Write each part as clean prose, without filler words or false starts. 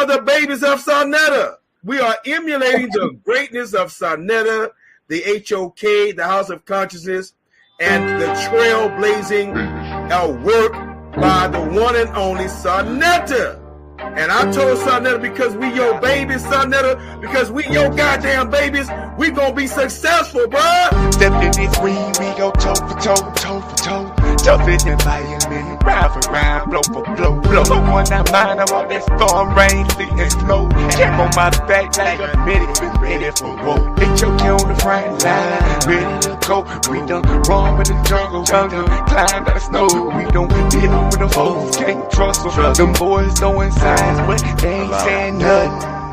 are the babies of sa.neter. We are emulating the greatness of sa.neter, the HOK, the House of Consciousness, and the trailblazing work by the one and only sa.neter. And I told sa.neter, because we your babies, sa.neter, because we your goddamn babies, we gonna be successful, bruh. Step in this weed, we go toe for toe, toe for toe. Tough in the environment, round for round, blow for blow, blow. So one I mind, I want that storm, rain, sleet, and snow. Cap on my back like a medic, been ready for war. HOK on the front line, ready to go. We done run with the jungle, climb out the snow. We don't deal with the foes, can't trust them. Them boys throwing signs, but they ain't saying nothing.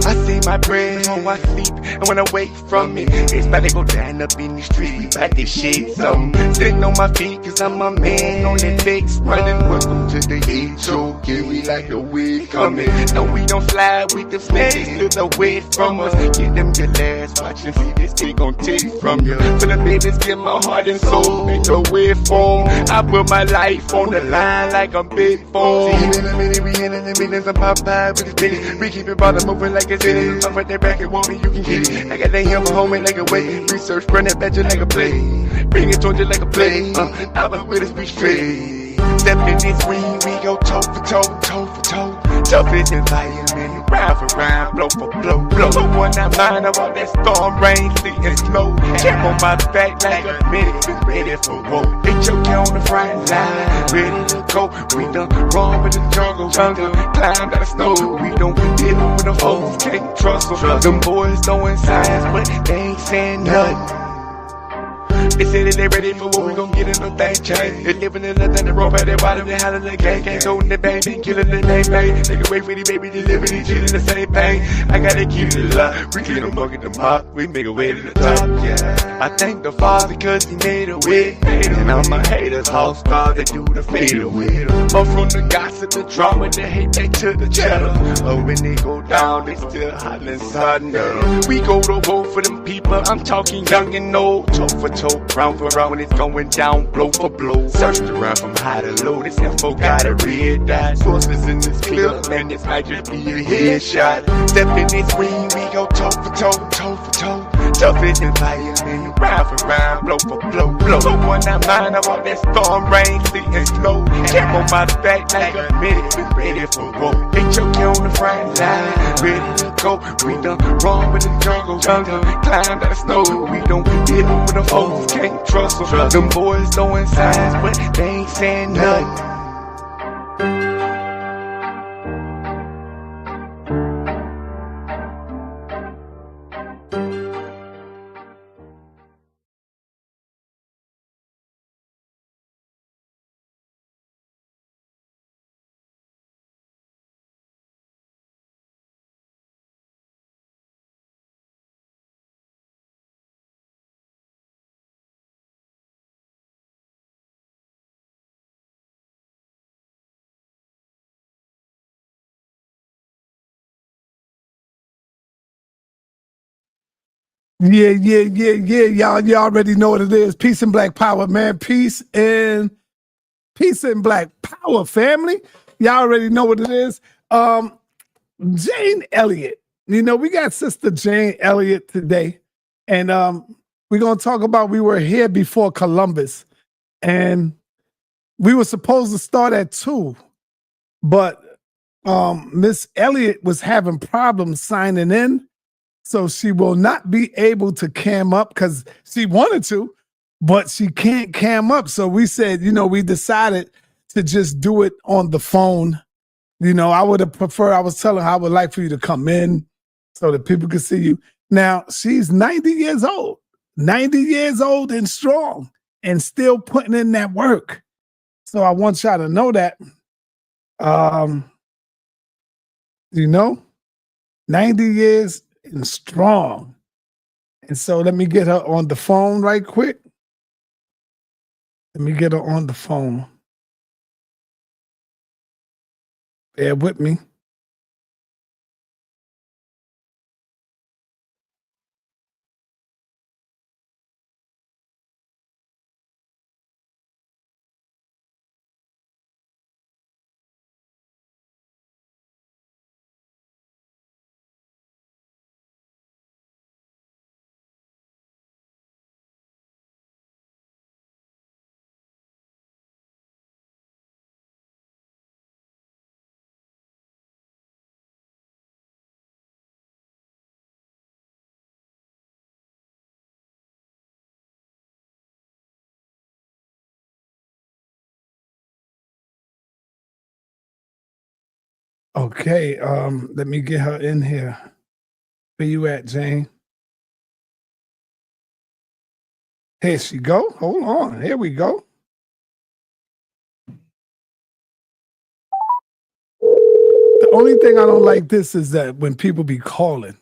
I see my bread when I sleep, and when I wake from it, it's about to go down up in the street. We bout this shit, something. Sitting on my feet, cause I'm a man on that fix. Running, welcome to the HOK, we like the wind coming. No, we don't slide with the snakes, look away from us. Get them your last, watch and see this thing gon' take from you. For the babies, give my heart and soul, make the way for 'em. I put my life on the line like I'm big phone. See, in a minute, we in a minute, I'm Popeye with the bitches. We keep it bottom moving like it's in it. I'm right there back and want me, you can get it. I got that here for homie like a way. Research, run that badger like a play. Bring it towards you like a play. I'm with us, be straight. Step in this weed, we go toe for toe, toe for toe. Tough in the environment, round for round, blow for blow, blow. So one I mind, I want that storm, rain, sleet, and snow. Cap on my back like a medic, been ready for war. HOK on the front line, ready to go. We done run with the jungle, climb out the snow. We don't deal with the foes, can't trust them. Them boys throwing signs, but they ain't saying nothing. They say that they ready for what we gon' get in the thing change. They living in nothing, the rope at their bottom, they hollering the gang, can't go in the bang, they killing the name, bang. They can wait for the baby, they living each in the same pain. I gotta keep it alive, we clean them bucket them up, we make a way to the top, yeah. I thank the Father cause he made a way. And all my haters, all stars, they do the fade away. Up from the gossip, the drama, the hate, they to the cheddar. Oh, when they go down, they still hollering sa.neter. We go to war for them people, I'm talking young and old, toe for toe. Round for round when it's going down, blow for blow. Searched around from high to low, this info got a red dot. Sources in this clip, man, this might just be a headshot. Step in this weed, we go toe for toe, toe for toe. Tough in the environment, round for round, blow for blow, blow. So one I mind, I want that storm, rain, sleet, and snow. Cap on my back like a medic, been ready for war. HOK on the front line, ready to go. We done run with the jungle, climb out the snow. We don't deal with the foes, can't trust them. Them boys throwing signs, but they ain't saying nothing. Yeah. Y'all already know what it is. Peace and black power, man. Peace and black power, family. Y'all already know what it is. Jane Elliott. You know, we got Sister Jane Elliott today. And we're going to talk about, we were here before Columbus. And we were supposed to start at 2. But Miss Elliott was having problems signing in. So she will not be able to cam up because she wanted to, but she can't cam up. So we said, you know, we decided to just do it on the phone. You know, I would have preferred, I was telling her I would like for you to come in so that people could see you. Now, she's 90 years old and strong and still putting in that work. So I want y'all to know that, you know, 90 years and strong. And so let me get her on the phone right quick. Let me get her on the phone. Bear with me. Okay, let me get her in here. Where you at, Jane? Here she go. Hold on. Here we go. The only thing I don't like this is that when people be calling.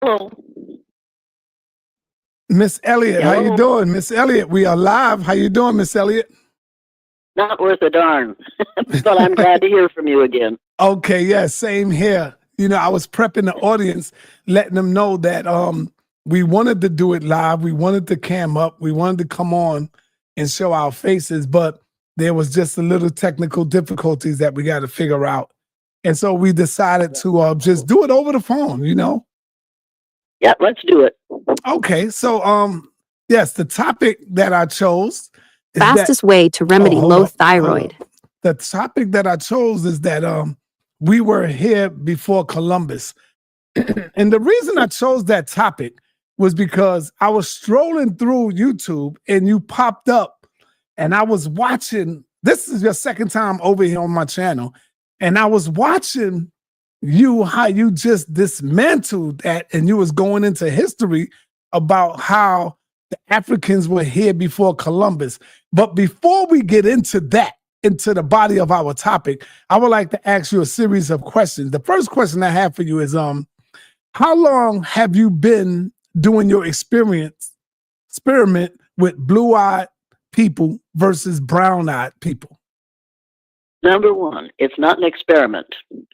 Hello. Miss Elliott, how you doing? Miss Elliott, we are live. How you doing, Miss Elliott? Not worth a darn, but I'm glad to hear from you again. Okay, yeah, same here. You know, I was prepping the audience, letting them know that we wanted to do it live. We wanted to cam up. We wanted to come on and show our faces, but there was just a little technical difficulties that we got to figure out. And so we decided to just do it over the phone, you know? Yeah, let's do it. Okay, so yes, the topic that I chose is fastest way to remedy low thyroid. The topic that I chose is that we were here before Columbus. And the reason I chose that topic was because I was strolling through YouTube and you popped up and I was watching. This is your second time over here on my channel. And I was watching how you just dismantled that, and you was going into history about how the Africans were here before Columbus. But before we get into that, into the body of our topic, I would like to ask you a series of questions. The first question I have for you is, how long have you been doing your experiment with blue-eyed people versus brown-eyed people? Number one, it's not an experiment.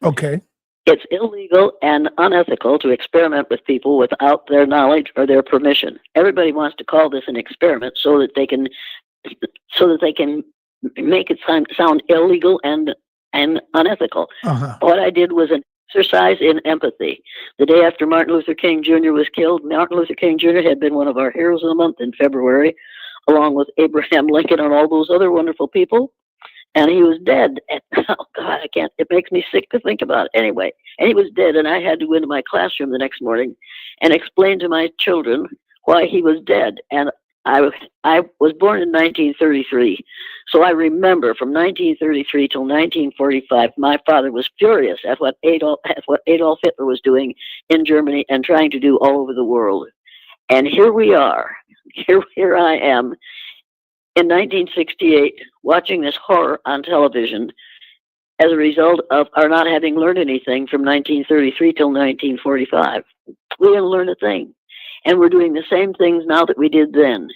Okay. It's illegal and unethical to experiment with people without their knowledge or their permission. Everybody wants to call this an experiment so that they can make it sound illegal and unethical. What I did was an exercise in empathy. The day after Martin Luther King Jr. was killed, Martin Luther King Jr. had been one of our heroes of the month in February, along with Abraham Lincoln and all those other wonderful people. And he was dead. And, oh God, it makes me sick to think about it. Anyway, and he was dead, and I had to go into my classroom the next morning and explain to my children why he was dead. And I was born in 1933, so I remember from 1933 till 1945, my father was furious at what Adolf Hitler was doing in Germany and trying to do all over the world. And here we are. Here I am. In 1968, watching this horror on television as a result of our not having learned anything from 1933 till 1945. We didn't learn a thing. And we're doing the same things now that we did then.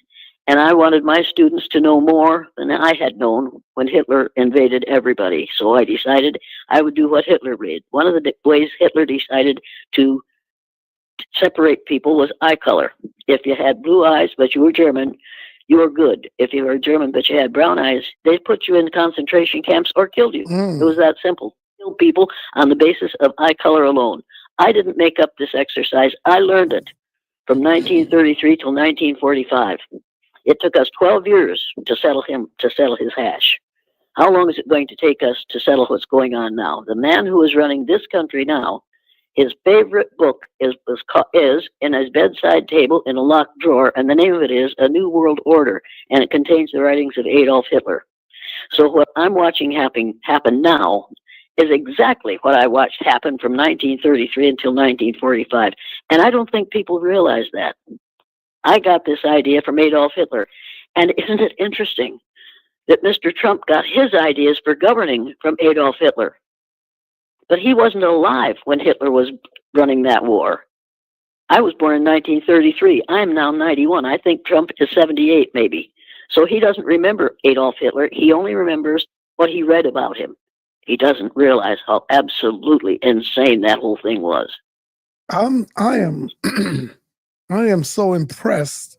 And I wanted my students to know more than I had known when Hitler invaded everybody. So I decided I would do what Hitler did. One of the ways Hitler decided to separate people was eye color. If you had blue eyes, but you were German, you were good. If you were German but you had brown eyes, they put you in concentration camps or killed you. It was that simple. Kill people on the basis of eye color alone. I didn't make up this exercise. I learned it from 1933 till 1945. It took us 12 years to settle his hash. How long is it going to take us to settle what's going on now? The man who is running this country now, his favorite book is in his bedside table in a locked drawer, and the name of it is A New World Order, and it contains the writings of Adolf Hitler. So what I'm watching happen now is exactly what I watched happen from 1933 until 1945, and I don't think people realize that. I got this idea from Adolf Hitler, and isn't it interesting that Mr. Trump got his ideas for governing from Adolf Hitler? But he wasn't alive when Hitler was running that war. I was born in 1933. I'm now 91. I think Trump is 78 maybe. So he doesn't remember Adolf Hitler. He only remembers what he read about him. He doesn't realize how absolutely insane that whole thing was. I am so impressed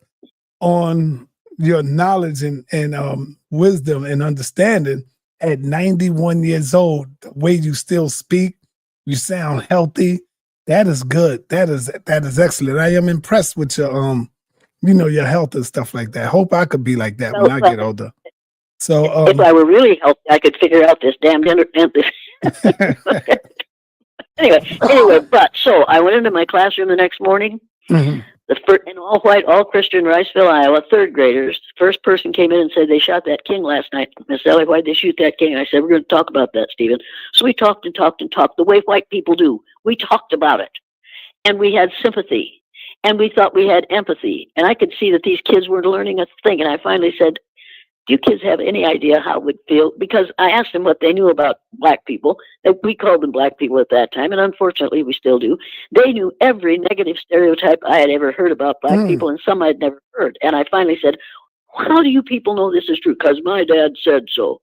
on your knowledge and wisdom and understanding. At 91 years old, the way you still speak, you sound healthy. That is good. That is excellent. I am impressed with your your health and stuff like that. Hope I could be like that when I get older. So if I were really healthy, I could figure out this damn anyway, but so I went into my classroom the next morning Mm-hmm. In all white, all Christian Riceville, Iowa, third graders. First person came in and said they shot that king last night. Miss Elliott, why'd they shoot that king? I said, we're going to talk about that, Stephen. So we talked and talked and talked the way white people do. We talked about it. And we had sympathy. And we thought we had empathy. And I could see that these kids weren't learning a thing. And I finally said, do you kids have any idea how it would feel? Because I asked them what they knew about black people. We called them black people at that time, and unfortunately we still do. They knew every negative stereotype I had ever heard about black people, and some I'd never heard. And I finally said, how do you people know this is true? Because my dad said so.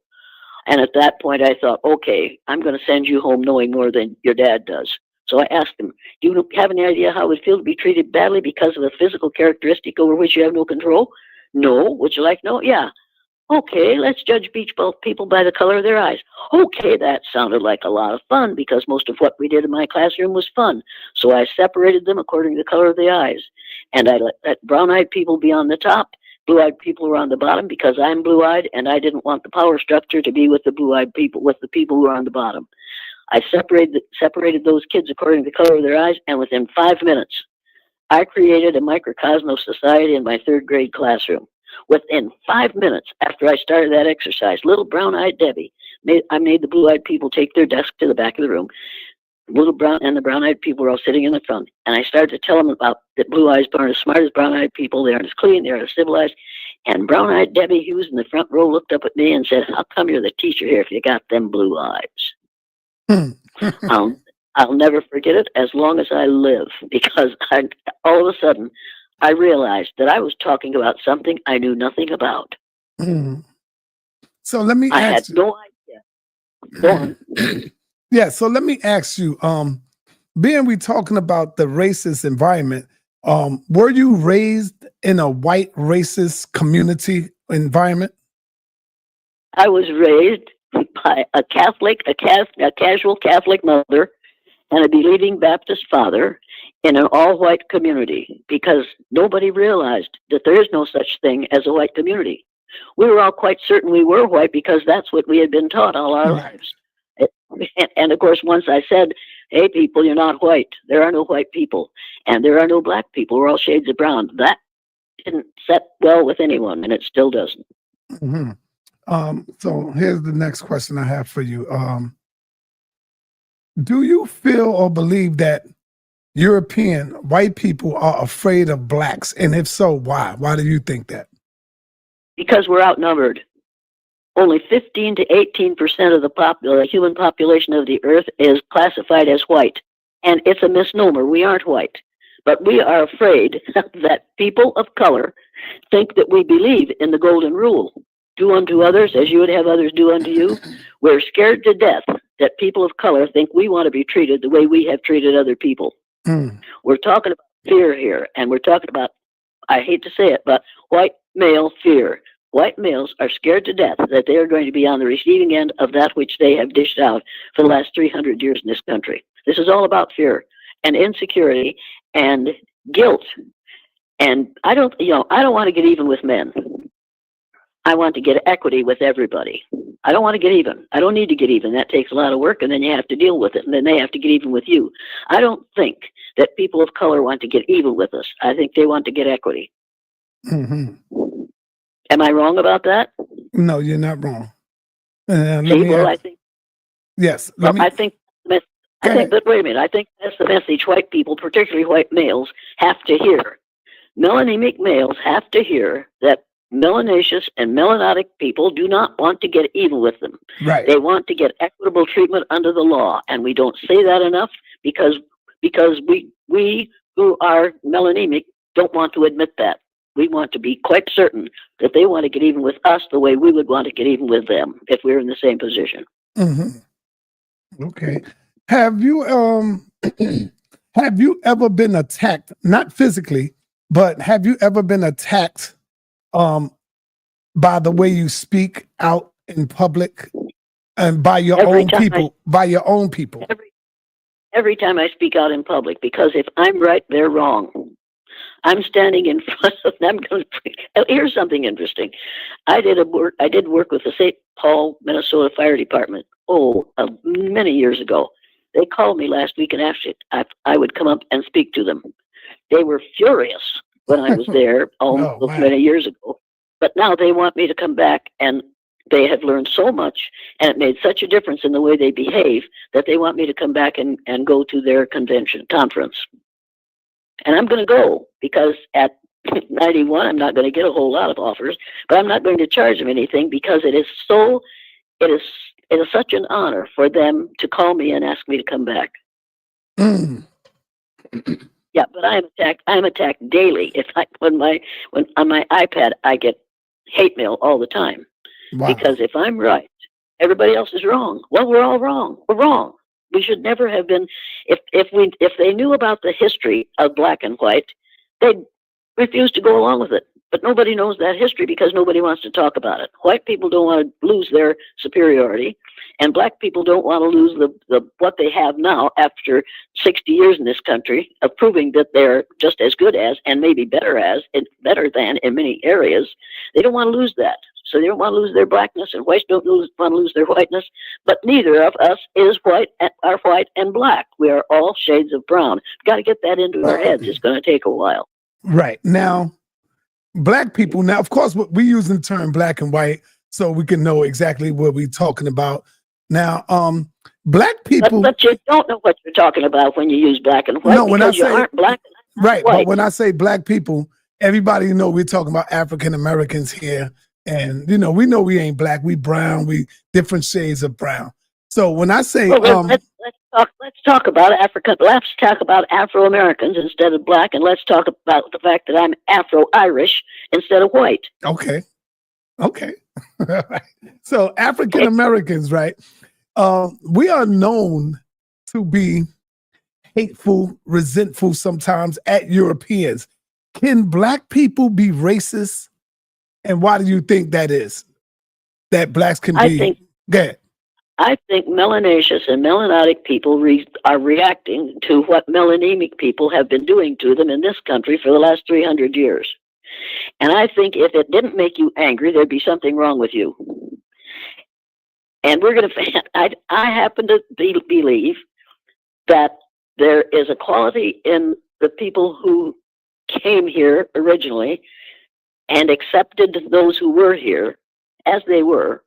And at that point I thought, okay, I'm going to send you home knowing more than your dad does. So I asked them, do you have any idea how it would feel to be treated badly because of a physical characteristic over which you have no control? No. Would you like to know? Yeah. Okay, let's judge both people by the color of their eyes. Okay, that sounded like a lot of fun because most of what we did in my classroom was fun. So I separated them according to the color of the eyes. And I let brown-eyed people be on the top, blue-eyed people were on the bottom because I'm blue-eyed and I didn't want the power structure to be with the blue-eyed people, with the people who are on the bottom. I separated those kids according to the color of their eyes, and within 5 minutes, I created a microcosm of society in my third grade classroom. Within 5 minutes after I started that exercise, little brown-eyed Debbie, I made the blue-eyed people take their desk to the back of the room. The brown-eyed people were all sitting in the front. And I started to tell them about that blue eyes aren't as smart as brown-eyed people. They aren't as clean. They aren't as civilized. And brown-eyed Debbie Hughes in the front row looked up at me and said, how come you're the teacher here if you got them blue eyes? I'll never forget it as long as I live, because all of a sudden, I realized that I was talking about something I knew nothing about. So let me I had no idea. Go on. Yeah, so let me ask you, being we talking about the racist environment, were you raised in a white racist community environment? I was raised by a casual Catholic mother and a believing Baptist father in an all-white community, because nobody realized that there is no such thing as a white community. We were all quite certain we were white because that's what we had been taught all our lives. And of course, once I said, hey, people, you're not white. There are no white people. And there are no black people. We're all shades of brown. That didn't set well with anyone, and it still doesn't. So here's the next question I have for you. Do you feel or believe that European white people are afraid of blacks? And if so, why? Why do you think that? Because we're outnumbered. Only 15 to 18% of the human population of the earth is classified as white. And it's a misnomer. We aren't white. But we are afraid that people of color think that we believe in the golden rule. Do unto others as you would have others do unto you. We're scared to death that people of color think we want to be treated the way we have treated other people. We're talking about fear here, and we're talking about, I hate to say it, but white male fear. White males are scared to death that they are going to be on the receiving end of that which they have dished out for the last 300 years in this country. This is all about fear and insecurity and guilt. And I don't want to get even with men. I want to get equity with everybody. I don't want to get even. I don't need to get even. That takes a lot of work, and then you have to deal with it, and then they have to get even with you. I don't think that people of color want to get even with us. I think they want to get equity. Am I wrong about that? No, you're not wrong. I think. Yes. But wait a minute. I think that's the message white people, particularly white males, have to hear. Melanemic males have to hear that melanaceous and melanotic people do not want to get even with them. Right. They want to get equitable treatment under the law, and we don't say that enough because we who are melanemic don't want to admit that. We want to be quite certain that they want to get even with us the way we would want to get even with them if we were in the same position. Okay. Have you ever been attacked, not physically, but have you ever been attacked by the way you speak out in public and by your own people? Every time I speak out in public, because if I'm right, they're wrong. I'm standing in front of them. Here's something interesting. I did work with the St. Paul, Minnesota Fire Department, many years ago. They called me last week and asked if I would come up and speak to them. They were furious when I was there almost many years ago. But now they want me to come back, and they have learned so much, and it made such a difference in the way they behave that they want me to come back and go to their conference. And I'm going to go, because at 91, I'm not going to get a whole lot of offers, but I'm not going to charge them anything, because it is such an honor for them to call me and ask me to come back. Yeah, but I'm attacked daily. On my iPad, I get hate mail all the time. Wow. Because if I'm right, everybody else is wrong. Well, we're all wrong. We're wrong. We should never have been. If they knew about the history of black and white, they'd refuse to go along with it. But nobody knows that history because nobody wants to talk about it. White people don't want to lose their superiority, and black people don't want to lose the what they have now after 60 years in this country of proving that they're just as good as, and maybe better than in many areas. They don't want to lose that. So they don't want to lose their blackness, and whites don't want to lose their whiteness. But neither of us is white and black. We are all shades of brown. Got to get that into our heads. It's going to take a while. Right. Now, black people, of course, we use the term black and white so we can know exactly what we're talking about. Now, black people... But you don't know what you're talking about when you use black and white, because you aren't black and right, white. But when I say black people, everybody know we're talking about African Americans here. And, we know we ain't black. We brown. We different shades of brown. So when I say... Well, let's talk about Africa. Let's talk about Afro-Americans instead of black, and let's talk about the fact that I'm Afro-Irish instead of white. Okay. So African Americans, right? We are known to be hateful, resentful sometimes at Europeans. Can black people be racist? And why do you think that is? That blacks can be? I think melanaceous and melanotic people are reacting to what melanemic people have been doing to them in this country for the last 300 years. And I think if it didn't make you angry, there'd be something wrong with you. And I happen to believe that there is a quality in the people who came here originally and accepted those who were here as they were,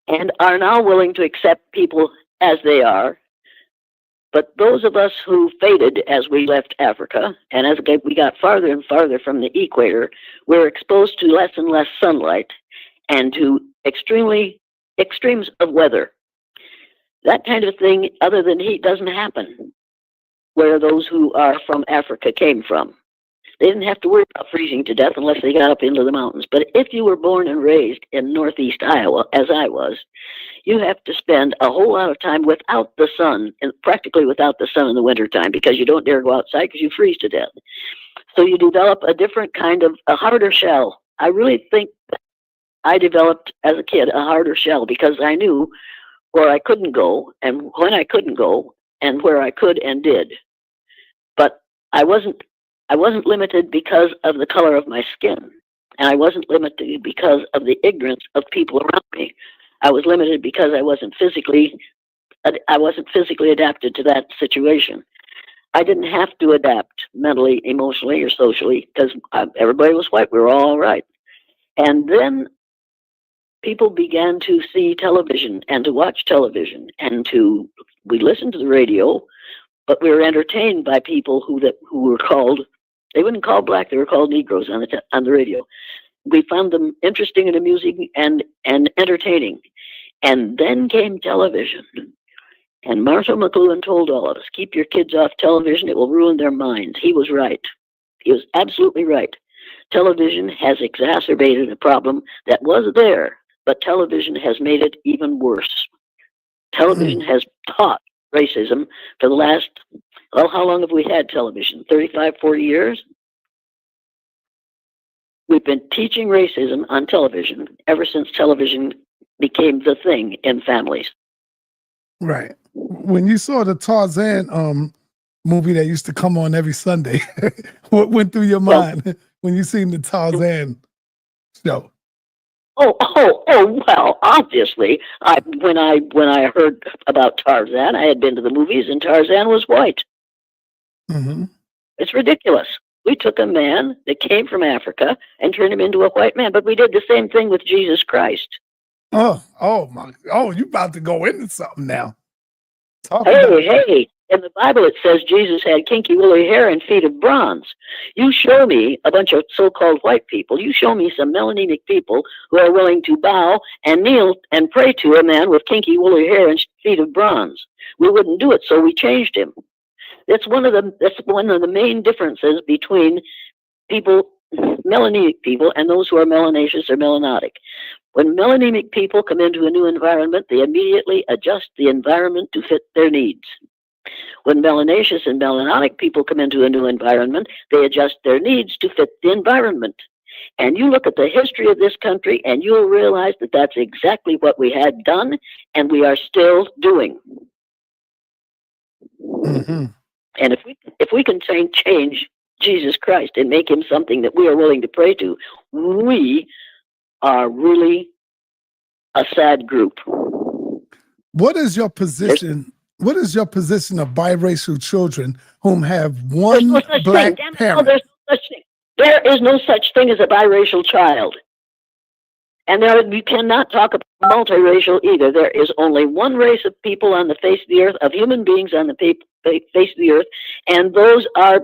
and are now willing to accept people as they are. But those of us who faded as we left Africa, and as we got farther and farther from the equator, were exposed to less and less sunlight and to extremes of weather. That kind of thing, other than heat, doesn't happen where those who are from Africa came from. They didn't have to worry about freezing to death unless they got up into the mountains. But if you were born and raised in northeast Iowa, as I was, you have to spend a whole lot of time without the sun, and practically without the sun in the wintertime, because you don't dare go outside because you freeze to death. So you develop a different kind of, a harder shell. I really think that I developed as a kid a harder shell because I knew where I couldn't go and when I couldn't go and where I could and did. But I wasn't limited because of the color of my skin, and I wasn't limited because of the ignorance of people around me. I was limited because I wasn't physically adapted to that situation. I didn't have to adapt mentally, emotionally, or socially because everybody was white. We were all right. And then people began to see television and to watch television, and we listened to the radio, but we were entertained by people who were called, they wouldn't call black, they were called Negroes on the radio. We found them interesting and amusing and entertaining. And then came television. And Marshall McLuhan told all of us, keep your kids off television, it will ruin their minds. He was right. He was absolutely right. Television has exacerbated a problem that was there, but television has made it even worse. Television has taught racism for the last, well, how long have we had television? 35, 40 years? We've been teaching racism on television ever since television became the thing in families. Right. When you saw the Tarzan movie that used to come on every Sunday, what went through your mind when you seen the Tarzan show? Well, obviously, when I heard about Tarzan, I had been to the movies, and Tarzan was white. Mm-hmm. It's ridiculous. We took a man that came from Africa and turned him into a white man, but we did the same thing with Jesus Christ. Oh, you about to go into something now. Hey, in the Bible it says Jesus had kinky woolly hair and feet of bronze. You show me a bunch of so-called white people, you show me some melanemic people who are willing to bow and kneel and pray to a man with kinky woolly hair and feet of bronze. We wouldn't do it, so we changed him. That's one of the main differences between people, melanemic people, and those who are melanaceous or melanotic. When melanemic people come into a new environment, they immediately adjust the environment to fit their needs. When melanaceous and melanotic people come into a new environment, they adjust their needs to fit the environment. And you look at the history of this country, and you'll realize that that's exactly what we had done, and we are still doing. Mm-hmm. And if we can change Jesus Christ and make him something that we are willing to pray to, we are really a sad group. What is your position? What is your position of biracial children whom have one black parent? There is no such thing as a biracial child. And you cannot talk about multiracial either. There is only one race of people on the face of the earth, of human beings on the face of the earth, and those are.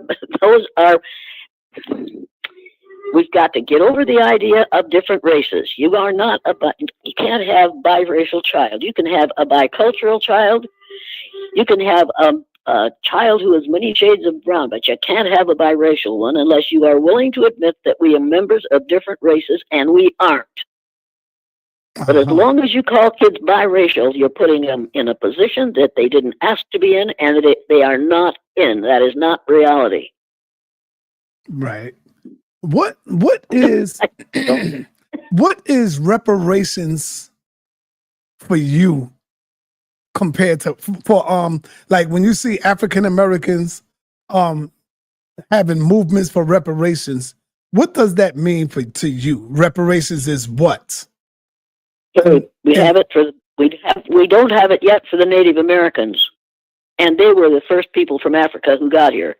We've got to get over the idea of different races. You can't have biracial child. You can have a bicultural child. You can have a child who has many shades of brown, but you can't have a biracial one unless you are willing to admit that we are members of different races, and we aren't. But as long as you call kids biracial, you're putting them in a position that they didn't ask to be in and that they are not in. That is not reality. Right. What is reparations for you compared to for like when you see African Americans having movements for reparations, what does that mean to you? Reparations is what? We don't have it yet for the Native Americans, and they were the first people from Africa who got here.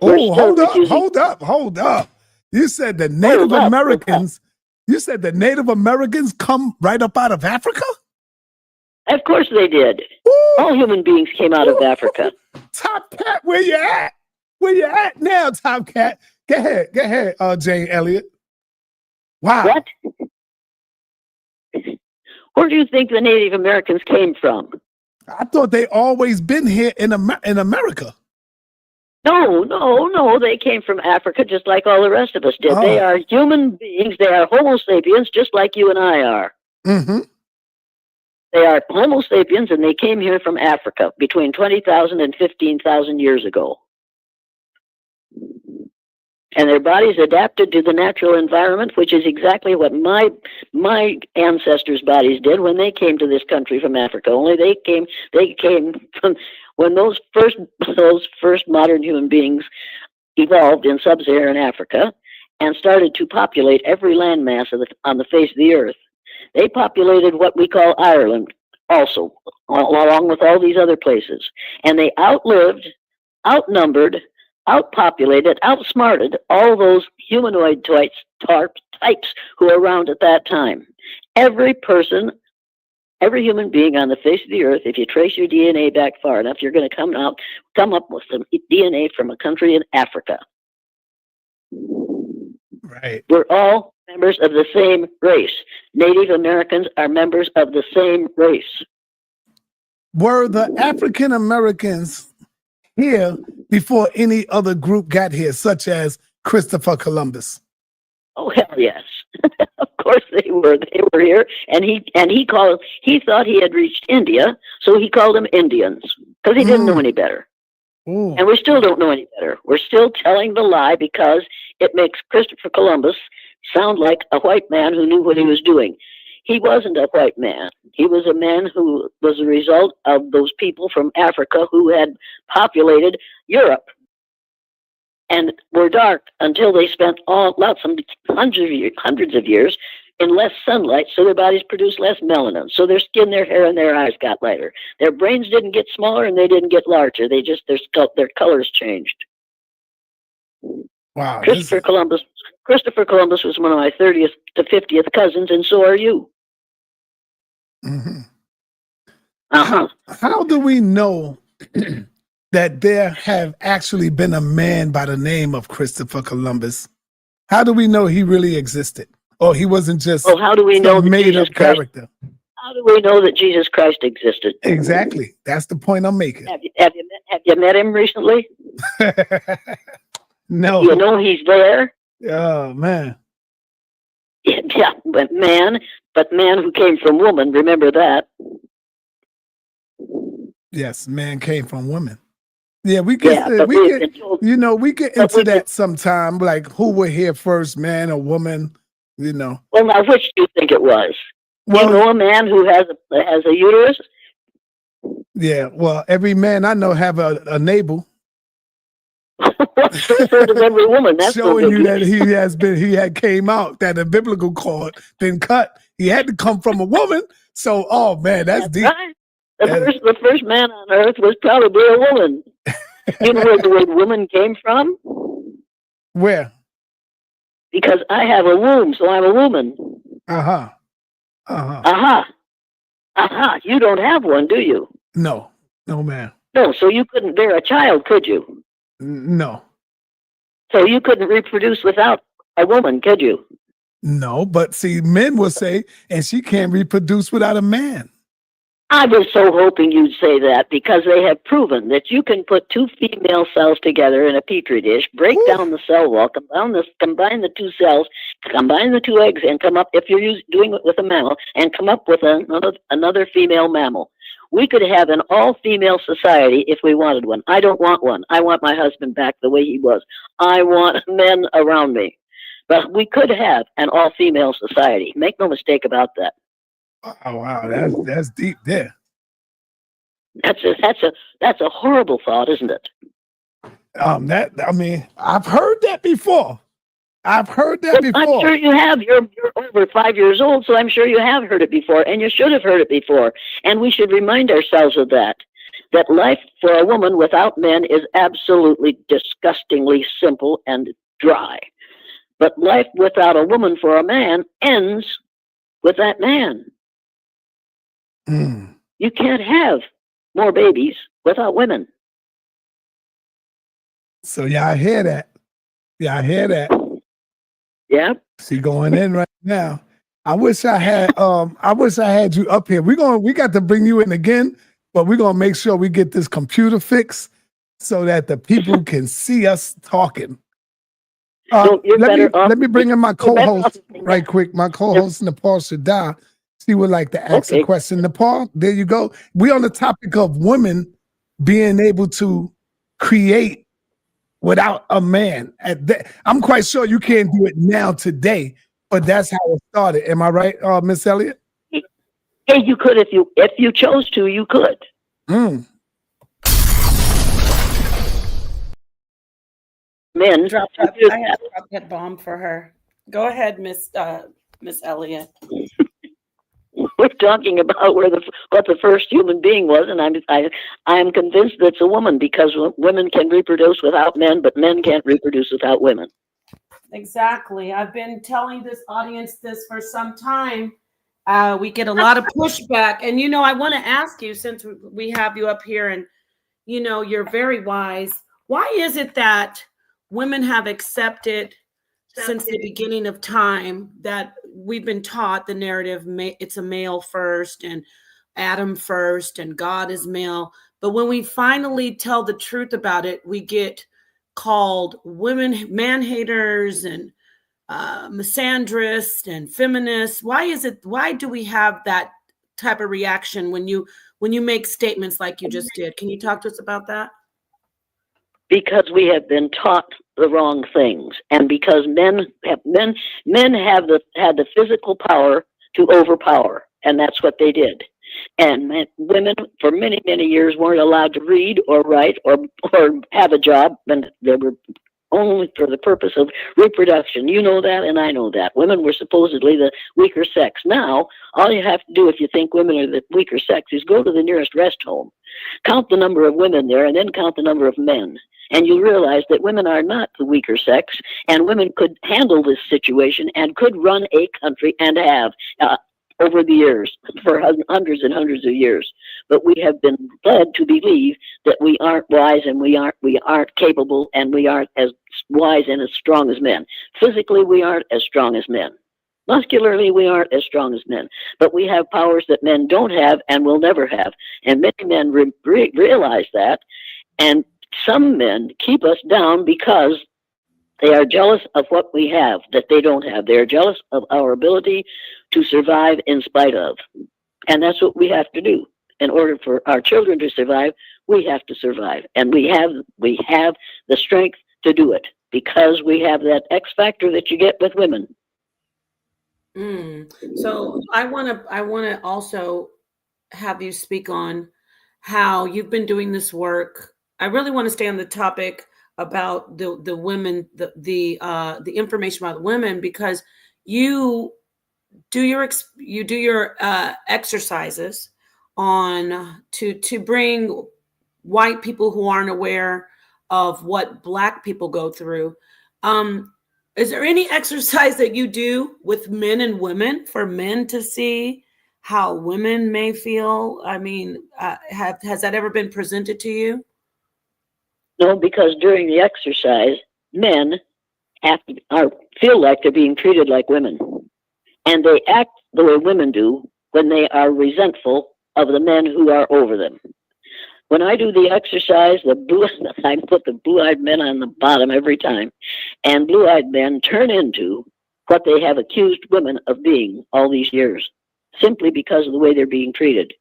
Hold up. You said the Native Americans. You said the Native Americans come right up out of Africa? Of course they did. Ooh. All human beings came out of Africa. Top Cat, where you at? Where you at now, Top Cat? Go ahead, Jane Elliott. Wow. What? Where do you think the Native Americans came from? I thought they always been here in America. No. They came from Africa just like all the rest of us did. Oh. They are human beings. They are Homo sapiens just like you and I are. Mm-hmm. They are Homo sapiens, and they came here from Africa between 20,000 and 15,000 years ago. And their bodies adapted to the natural environment, which is exactly what my ancestors' bodies did when they came to this country from Africa. Only they came from when those first modern human beings evolved in sub-Saharan Africa and started to populate every landmass on the face of the earth. They populated what we call Ireland also, along with all these other places. And they outlived, outnumbered, outpopulated, outsmarted all those humanoid types who were around at that time. Every person, every human being on the face of the earth, if you trace your DNA back far enough, you're going to come up with some DNA from a country in Africa. Right. We're all members of the same race. Native Americans are members of the same race. Were the African Americans here before any other group got here, such as Christopher Columbus? Oh, hell yes. Of course they were. They were here, and he thought he had reached India, so he called them Indians because he didn't know any better. Ooh. And we still don't know any better. We're still telling the lie because it makes Christopher Columbus sound like a white man who knew what he was doing. He wasn't a white man. He was a man who was a result of those people from Africa who had populated Europe and were dark until they spent hundreds of years in less sunlight, so their bodies produced less melanin. So their skin, their hair, and their eyes got lighter. Their brains didn't get smaller and they didn't get larger. Their colors changed. Wow. Christopher Columbus was one of my 30th to 50th cousins, and so are you. Mm-hmm. Uh-huh. How do we know that there have actually been a man by the name of Christopher Columbus? How do we know he really existed? Or he wasn't just how do we know that made-up character? How do we know that Jesus Christ existed? Exactly. That's the point I'm making. Have you met him recently? No. You know he's there? Oh, man. Yeah, but man who came from woman, remember that. Yes, man came from women. Yeah, we get into that sometime, like who were here first, man or woman, you know. Well, now, which do you think it was? Well, you know a man who has a uterus? Yeah, well, every man I know have a navel. So does every woman. That's showing you that he had came out, that a biblical cord been cut. He had to come from a woman. So, oh man, that's deep. Right. The first man on earth was probably a woman. You know where the word woman came from? Where? Because I have a womb, so I'm a woman. Uh-huh. You don't have one, do you? No, man. No, so you couldn't bear a child, could you? No. So you couldn't reproduce without a woman, could you? No, but see, men will say, and she can't reproduce without a man. I was so hoping you'd say that, because they have proven that you can put two female cells together in a petri dish, break down the cell wall, combine the two cells, combine the two eggs, and come up, if you're doing it with a mammal, and come up with another female mammal. We could have an all-female society if we wanted one. I don't want one. I want my husband back the way he was. I want men around me. But we could have an all-female society. Make no mistake about that. Oh wow, that's deep there. That's a horrible thought, isn't it? I've heard that before. I'm sure you have. You're over 5 years old, so I'm sure you have heard it before, and you should have heard it before. And we should remind ourselves of that life for a woman without men is absolutely disgustingly simple and dry. But life without a woman for a man ends with that man. You can't have more babies without women. So I hear that. Yeah. She going in right now. I wish I had you up here. We got to bring you in again, but we're gonna make sure we get this computer fixed so that the people can see us talking. Let me bring in my co-host right quick. My co-host Nepal Shadar. She would like to ask a question. Nepal, there you go. We're on the topic of women being able to create without a man. I'm quite sure you can't do it now today, but that's how it started. Am I right, Miss Elliott? Hey, you could if you chose to. You could. Men drop that. I have to drop that bomb for her. Go ahead, Miss Elliott. We're talking about what the first human being was, and I am convinced that it's a woman, because women can reproduce without men, but men can't reproduce without women. Exactly. I've been telling this audience this for some time. We get a lot of pushback, and I want to ask you, since we have you up here, and you're very wise. Why is it that women have accepted since the beginning of time that we've been taught the narrative, it's a male first and Adam first and God is male. But when we finally tell the truth about it, we get called women man-haters and misandrists and feminists. Why do we have that type of reaction when you make statements like you just did? Can you talk to us about that? Because we have been taught the wrong things, and because men had the physical power to overpower, and that's what they did. And women for many, many years weren't allowed to read or write or have a job, and they were only for the purpose of reproduction. You know that, and I know that. Women were supposedly the weaker sex. Now, all you have to do if you think women are the weaker sex is go to the nearest rest home, count the number of women there, and then count the number of men. And you realize that women are not the weaker sex, and women could handle this situation and could run a country and have over the years, for hundreds and hundreds of years. But we have been led to believe that we aren't wise and we aren't capable and we aren't as wise and as strong as men. Physically, we aren't as strong as men. Muscularly, we aren't as strong as men, but we have powers that men don't have and will never have. And many men realize that, and some men keep us down because they are jealous of what we have that they don't have. They are jealous of our ability to survive in spite of. And that's what we have to do. In order for our children to survive, we have to survive. And we have the strength to do it because we have that X factor that you get with women. So I want to also have you speak on how you've been doing this work. I really want to stay on the topic about the women, the information about women, because you do your exercises on to bring white people who aren't aware of what Black people go through. Is there any exercise that you do with men and women for men to see how women may feel? I mean, has that ever been presented to you? No, because during the exercise, men feel like they're being treated like women. And they act the way women do when they are resentful of the men who are over them. When I do the exercise, I put the blue-eyed men on the bottom every time. And blue-eyed men turn into what they have accused women of being all these years, simply because of the way they're being treated.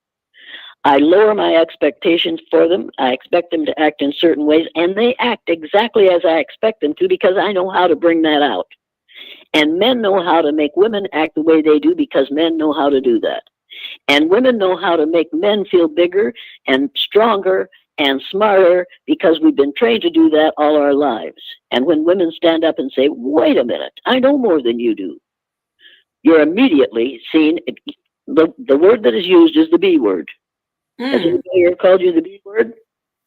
I lower my expectations for them. I expect them to act in certain ways, and they act exactly as I expect them to because I know how to bring that out. And men know how to make women act the way they do because men know how to do that. And women know how to make men feel bigger and stronger and smarter because we've been trained to do that all our lives. And when women stand up and say, wait a minute, I know more than you do, you're immediately seen. The word that is used is the B word. Has anybody ever called you the B word?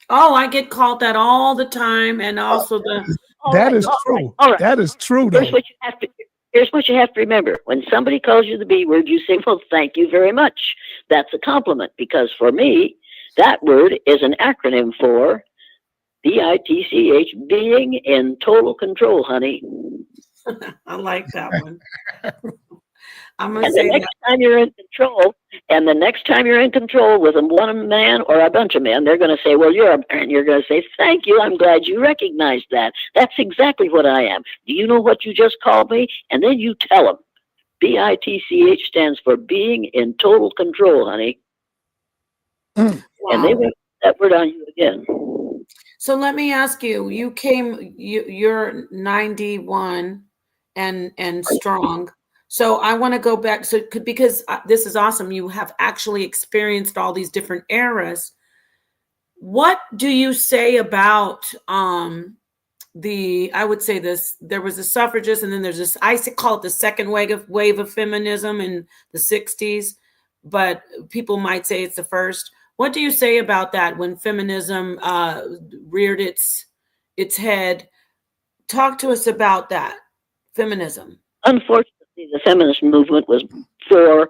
Oh, I get called that all the time. And also That is true. That is true, though. Here's what you have to remember. When somebody calls you the B word, you say, well, thank you very much. That's a compliment, because for me, that word is an acronym for BITCH, being in total control, honey. I like that one. I'm going to say the next time you're in control, and the next time you're in control with one man or a bunch of men, they're going to say, well, you're a man. And you're going to say, thank you. I'm glad you recognized that. That's exactly what I am. Do you know what you just called me? And then you tell them. BITCH stands for being in total control, honey. Wow. And they went that word on you again. So let me ask you, you're 91 and strong. So I want to go back, because this is awesome. You have actually experienced all these different eras. What do you say about I would say this, there was a suffragist, and then there's this, I call it the second wave of feminism in the 60s, but people might say it's the first. What do you say about that when feminism reared its head? Talk to us about that, feminism. Unfortunately, the feminist movement was for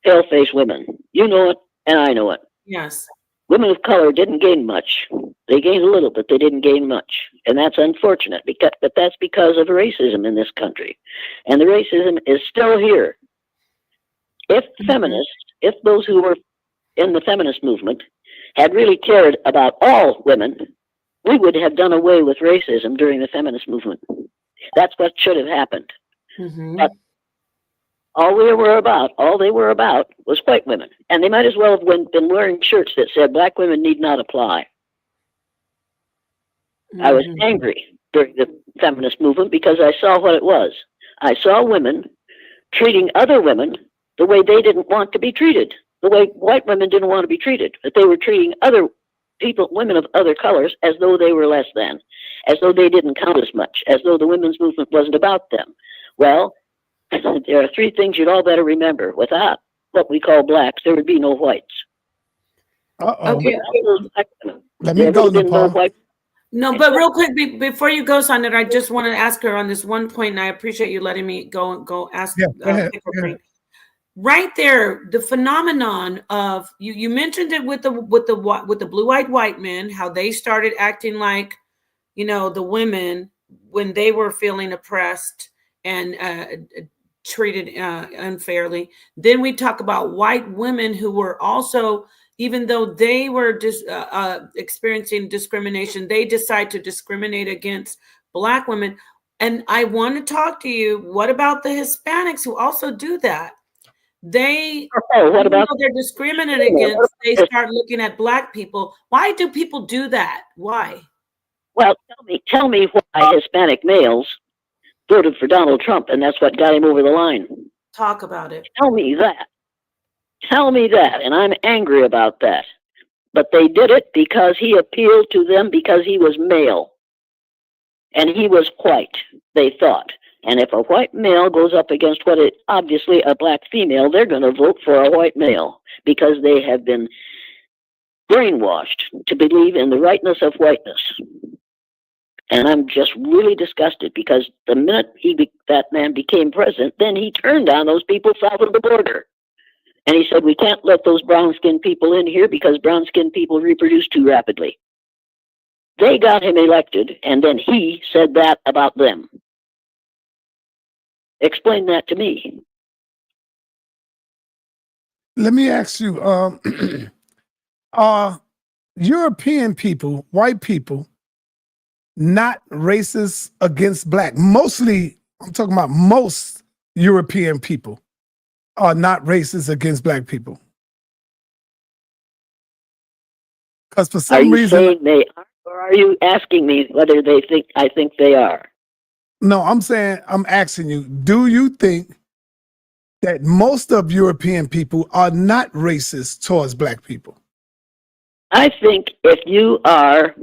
pale-faced women. You know it, and I know it. Yes. Women of color didn't gain much. They gained a little, but they didn't gain much. And that's unfortunate, but that's because of racism in this country. And the racism is still here. If feminists, if those who were in the feminist movement had really cared about all women, we would have done away with racism during the feminist movement. That's what should have happened. But all they were about was white women. And they might as well have been wearing shirts that said black women need not apply. I was angry during the feminist movement because I saw what it was. I saw women treating other women the way they didn't want to be treated, the way white women didn't want to be treated, but they were treating other people, women of other colors, as though they were less than, as though they didn't count as much, as though the women's movement wasn't about them. Well, there are three things you'd all better remember. Without what we call blacks, there would be no whites. Uh-oh. Okay. Let me go, Nepal. No, but real quick, before you go, sa.neter, I just want to ask her on this one point, and I appreciate you letting me go ask. Yeah, go ahead. Pick her brain. Right there, the phenomenon of you mentioned it with the blue-eyed white men, how they started acting like, the women when they were feeling oppressed and treated unfairly. Then we talk about white women who were also, even though they were experiencing discrimination, they decide to discriminate against Black women. And I want to talk to you. What about the Hispanics who also do that? They, what about they're discriminated against, they start looking at Black people. Why do people do that? Why? Well, tell me why Hispanic males voted for Donald Trump, and that's what got him over the line. Talk about it. Tell me that. Tell me that, and I'm angry about that. But they did it because he appealed to them because he was male. And he was white, they thought. And if a white male goes up against what is obviously a Black female, they're going to vote for a white male because they have been brainwashed to believe in the rightness of whiteness. And I'm just really disgusted because the minute that man became president, then he turned on those people south of the border. And he said, we can't let those brown-skinned people in here because brown-skinned people reproduce too rapidly. They got him elected, and then he said that about them. Explain that to me. Let me ask you, are European people, white people, not racist against Black? Mostly, I'm talking about most European people are not racist against Black people. Because for some reason... Are you saying they are, or are you asking me whether I think they are? No, I'm asking you, do you think that most of European people are not racist towards Black people? I think if you are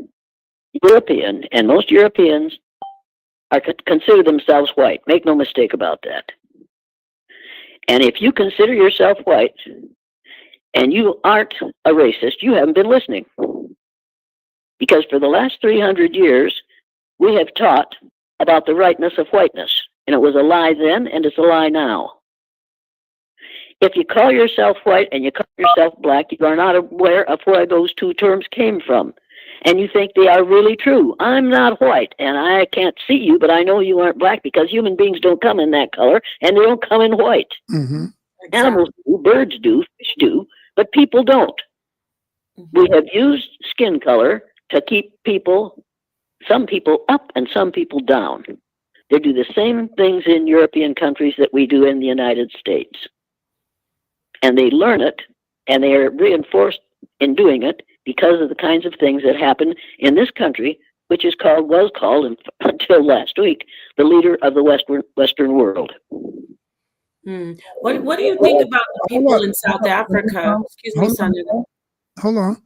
European, and most Europeans consider themselves white, make no mistake about that. And if you consider yourself white and you aren't a racist, you haven't been listening. Because for the last 300 years, we have taught about the rightness of whiteness. And it was a lie then, and it's a lie now. If you call yourself white and you call yourself Black, you are not aware of where those two terms came from. And you think they are really true. I'm not white, and I can't see you, but I know you aren't Black because human beings don't come in that color, and they don't come in white. Mm-hmm. Exactly. Animals do, birds do, fish do, but people don't. We have used skin color to keep some people up and some people down. They do the same things in European countries that we do in the United States. And they learn it, and they are reinforced in doing it because of the kinds of things that happen in this country, which was called until last week, the leader of the Western world. What do you think about the people in South Africa? Excuse me, sa.neter. Hold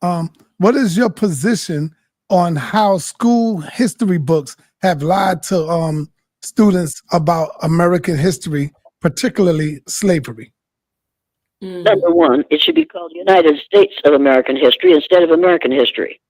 on. What is your position on how school history books have lied to students about American history, particularly slavery? Number one, it should be called United States of American History instead of American history,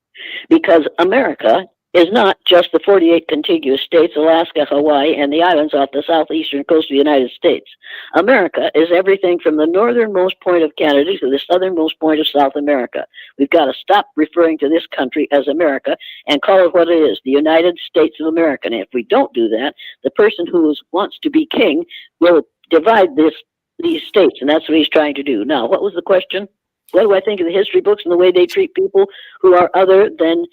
because America is not just the 48 contiguous states, Alaska, Hawaii, and the islands off the southeastern coast of the United States. America is everything from the northernmost point of Canada to the southernmost point of South America. We've got to stop referring to this country as America and call it what it is, the United States of America. And if we don't do that, the person who wants to be king will divide these states, and that's what he's trying to do. Now, what was the question? What do I think of the history books and the way they treat people who are other than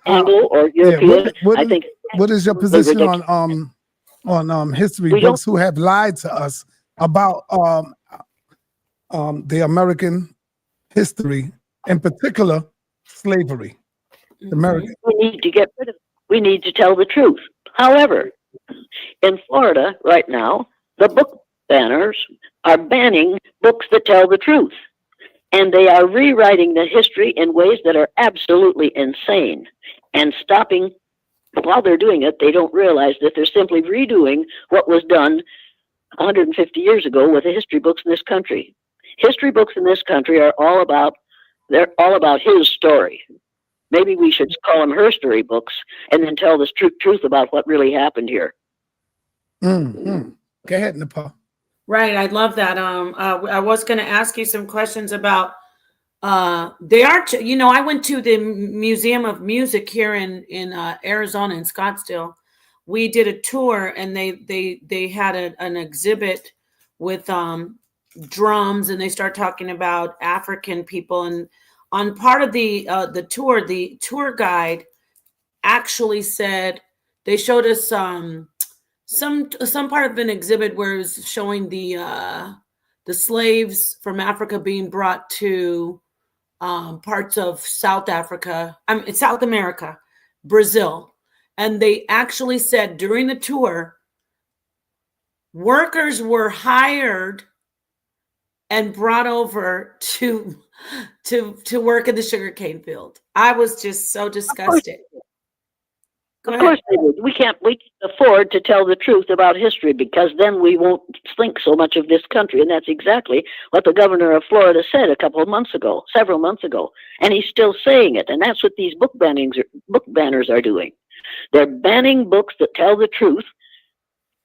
Anglo or European? Yeah, what is your position on history books who have lied to us about the American history, in particular slavery? American. We need to get rid of it. We need to tell the truth. However, in Florida right now, the book banners are banning books that tell the truth. And they are rewriting the history in ways that are absolutely insane and stopping. While they're doing it, they don't realize that they're simply redoing what was done 150 years ago with the history books in this country. History books in this country are all about his story. Maybe we should call them her story books and then tell the truth about what really happened here. Mm-hmm. Go ahead, Nepal. Right, I love that. I was going to ask you some questions about. They are, I went to the Museum of Music here in Arizona, in Scottsdale. We did a tour, and they had an exhibit with drums, and they start talking about African people. And on part of the tour guide actually said, they showed us some part of an exhibit where it was showing the slaves from Africa being brought to parts of South America, Brazil. And they actually said during the tour, workers were hired and brought over to work in the sugarcane field. I was just so disgusted. Of course they would. We can't afford to tell the truth about history, because then we won't think so much of this country. And that's exactly what the governor of Florida said several months ago. And he's still saying it. And that's what these book banners are doing. They're banning books that tell the truth,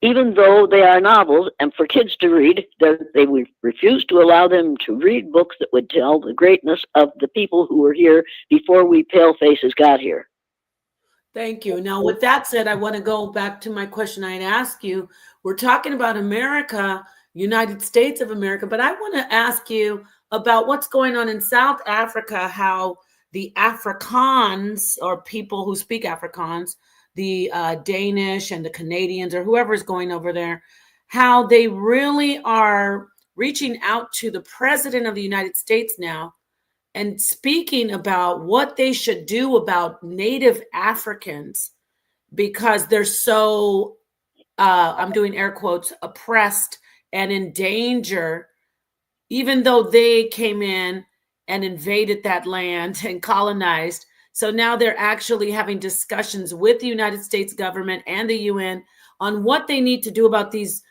even though they are novels and for kids to read. They would refuse to allow them to read books that would tell the greatness of the people who were here before we pale faces got here. Thank you. Now, with that said, I want to go back to my question I had asked you. We're talking about America, United States of America, but I want to ask you about what's going on in South Africa, how the Afrikaans, or people who speak Afrikaans, the Danish and the Canadians, or whoever is going over there, how they really are reaching out to the president of the United States now and speaking about what they should do about Native Africans, because they're so, I'm doing air quotes, oppressed and in danger, even though they came in and invaded that land and colonized. So now they're actually having discussions with the United States government and the UN on what they need to do about these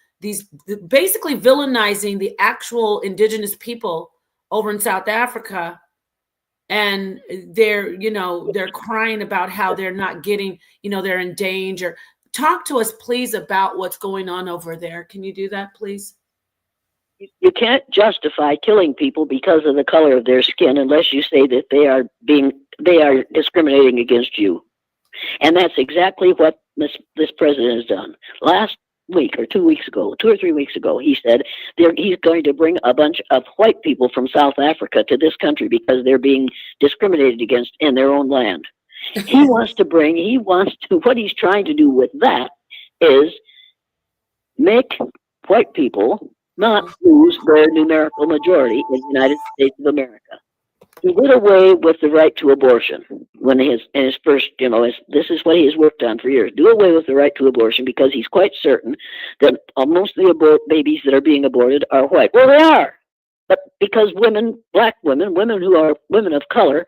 basically villainizing the actual indigenous people over in South Africa. And they're crying about how they're not getting, they're in danger. Talk to us, please, about what's going on over there. Can you do that, please? You can't justify killing people because of the color of their skin unless you say that they are discriminating against you. And that's exactly what this president has done. Last week or 2 or 3 weeks ago, he said he's going to bring a bunch of white people from South Africa to this country because they're being discriminated against in their own land. What he's trying to do with that is make white people not lose their numerical majority in the United States of America. He did away with the right to abortion when his first, this is what he has worked on for years. Do away with the right to abortion because he's quite certain that most of the babies that are being aborted are white. Well, they are, but because black women who are women of color,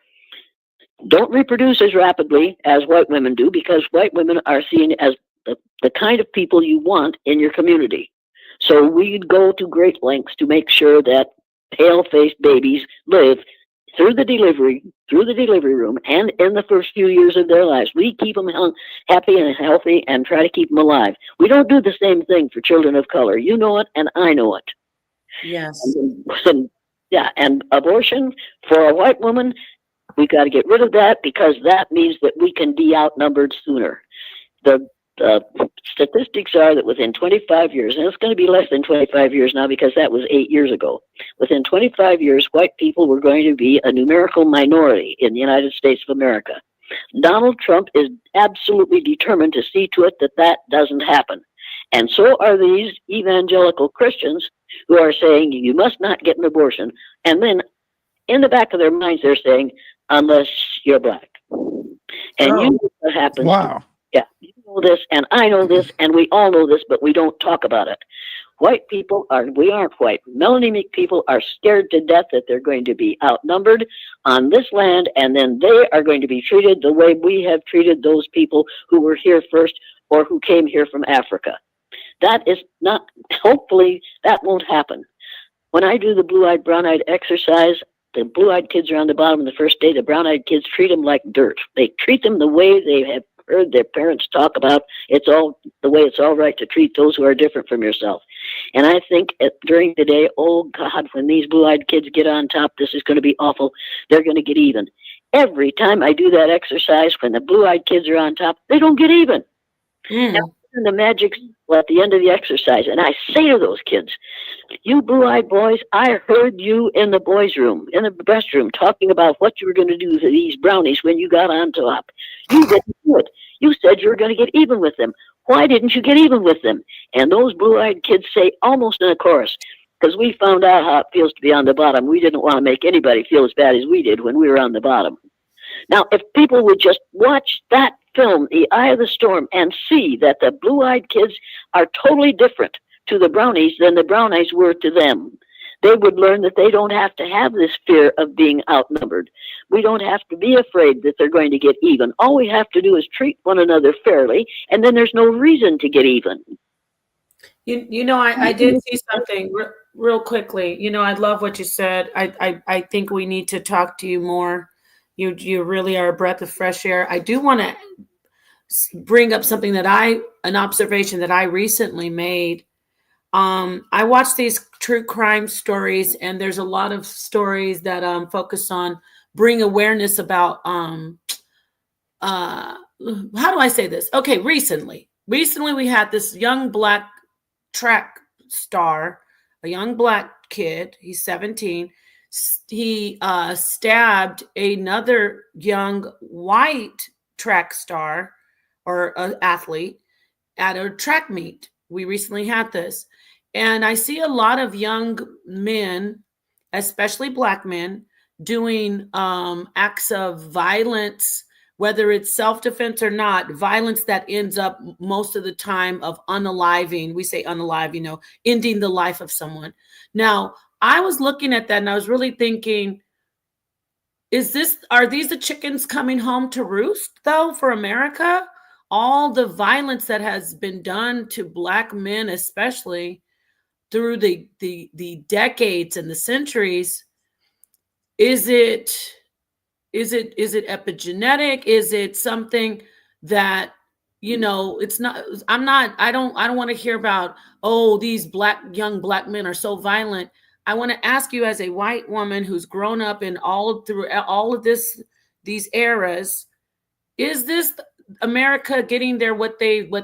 don't reproduce as rapidly as white women do, because white women are seen as the kind of people you want in your community. So we'd go to great lengths to make sure that pale-faced babies live through the delivery room, and in the first few years of their lives. We keep them happy and healthy and try to keep them alive. We don't do the same thing for children of color. You know it, and I know it. Yes. And abortion for a white woman, we got to get rid of that, because that means that we can be outnumbered sooner. The statistics are that within 25 years, and it's going to be less than 25 years now because that was 8 years ago, within 25 years, white people were going to be a numerical minority in the United States of America. Donald Trump is absolutely determined to see to it that that doesn't happen. And so are these evangelical Christians who are saying you must not get an abortion. And then in the back of their minds, they're saying, unless you're black. And you know what happens. Wow. Yeah, you know this, and I know this, and we all know this, but we don't talk about it. White people we aren't white. Melanated people are scared to death that they're going to be outnumbered on this land, and then they are going to be treated the way we have treated those people who were here first or who came here from Africa. That is not, hopefully that won't happen. When I do the blue-eyed, brown-eyed exercise, the blue-eyed kids are on the bottom the first day. The brown-eyed kids treat them like dirt. They treat them the way they have heard their parents talk about. It's all the way it's all right to treat those who are different from yourself. And I think during the day, oh God, when these blue-eyed kids get on top, this is going to be awful. They're going to get even. Every time I do that exercise, when the blue-eyed kids are on top, they don't get even. And the magic at the end of the exercise, and I say to those kids, you blue-eyed boys, I heard you in the boys' room, in the restroom, talking about what you were going to do to these brownies when you got on top. You didn't do it. You said you were going to get even with them. Why didn't you get even with them? And those blue-eyed kids say almost in a chorus, because we found out how it feels to be on the bottom. We didn't want to make anybody feel as bad as we did when we were on the bottom. Now, if people would just watch that film, The Eye of the Storm, and see that the blue-eyed kids are totally different to the brownies than the brownies were to them, they would learn that they don't have to have this fear of being outnumbered. We don't have to be afraid that they're going to get even. All we have to do is treat one another fairly, and then there's no reason to get even. You know, I did see something real quickly. You know, I love what you said. I think we need to talk to you more. You really are a breath of fresh air. I do want to bring up something an observation that I recently made. I watch these true crime stories, and there's a lot of stories that focus on bring awareness about how do I say this? Okay, recently we had this young black track star, a young black kid. He's 17. He stabbed another young white track star or athlete at a track meet. We recently had this. And I see a lot of young men, especially black men, doing acts of violence, whether it's self-defense or not, violence that ends up most of the time of unaliving. We say unalive, ending the life of someone. Now, I was looking at that and I was really thinking, are these the chickens coming home to roost, though, for America? All the violence that has been done to black men, especially through the decades and the centuries, is it epigenetic? Is it something that, it's not, I don't want to hear about, oh, these young black men are so violent. I want to ask you, as a white woman who's grown up in through all of these eras, is this America getting there? What they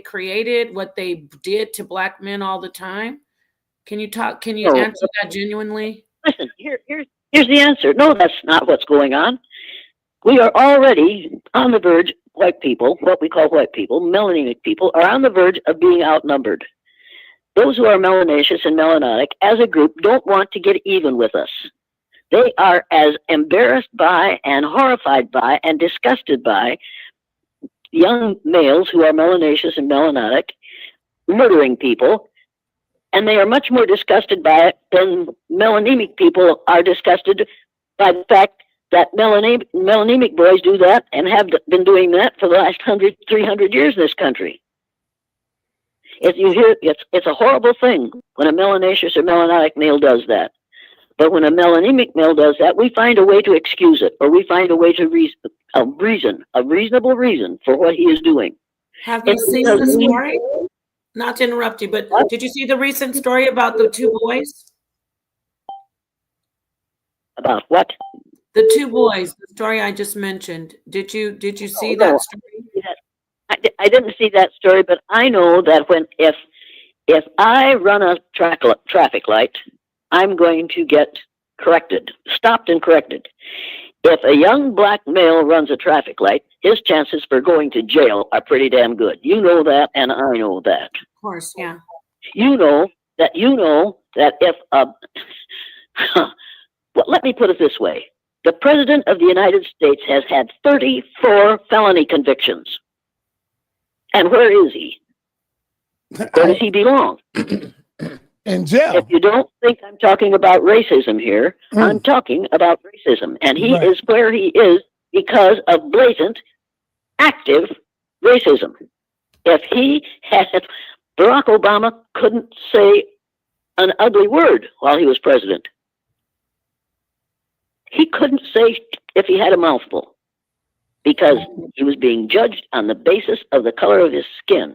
created, what they did to black men all the time? Can you answer that genuinely? Listen, here's the answer. No, that's not what's going on. We are already on the verge. White people, what we call white people, melanated people, are on the verge of being outnumbered. Those who are melanaceous and melanotic, as a group, don't want to get even with us. They are as embarrassed by and horrified by and disgusted by young males who are melanaceous and melanotic murdering people, and they are much more disgusted by it than melanemic people are disgusted by the fact that melanemic boys do that and have been doing that for the last 300 years in this country. It's a horrible thing when a melanaceous or melanotic male does that. But when a melanemic male does that, we find a way to excuse it, or we find a way to a reasonable reason for what he is doing. Have you seen the story? Not to interrupt you, but did you see the recent story about the two boys? About what? The two boys, the story I just mentioned. Did you see that story? I didn't see that story, but I know that if I run a traffic light, I'm going to get stopped and corrected. If a young black male runs a traffic light, his chances for going to jail are pretty damn good. You know that, and I know that. Of course, yeah. You know that if well, let me put it this way. The President of the United States has had 34 felony convictions. And where is he? Where does he belong? In jail. If you don't think I'm talking about racism here, I'm talking about racism. And he is where he is because of blatant, active racism. If he had, Barack Obama couldn't say an ugly word while he was president. he couldn't say if he had a mouthful because he was being judged on the basis of the color of his skin.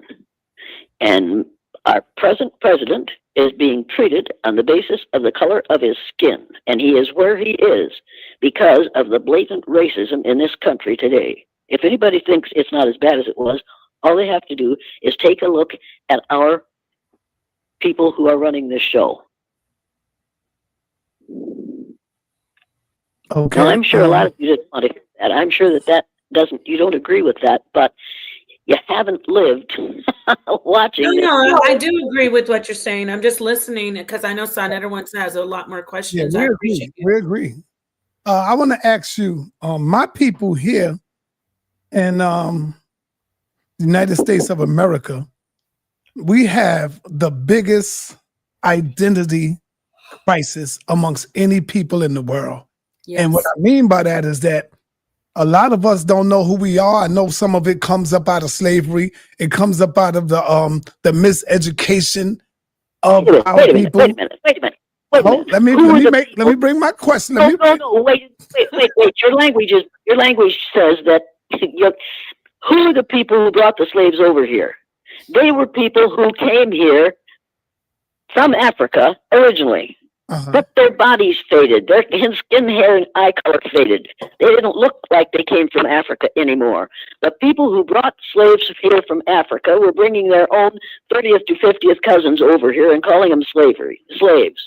And our present president is being treated on the basis of the color of his skin. And he is where he is because of the blatant racism in this country today. If anybody thinks it's not as bad as it was, all they have to do is take a look at our people who are running this show. Okay. Now, I'm sure a lot of you didn't want to hear that. I'm sure you don't agree with that, but you haven't lived watching. No, I do agree with what you're saying. I'm just listening because I know sa.neter has a lot more questions. Yeah, we agree. I want to ask you, my people here in the United States of America, we have the biggest identity crisis amongst any people in the world. Yes. And what I mean by that is that a lot of us don't know who we are. I know some of it comes up out of slavery. It comes up out of the miseducation of our people. Wait a minute. Let me bring my question. No, wait. Your language says that who are the people who brought the slaves over here? They were people who came here from Africa originally. But their bodies faded. Their skin, hair, and eye color faded. They didn't look like they came from Africa anymore. The people who brought slaves here from Africa were bringing their own 30th to 50th cousins over here and calling them slaves.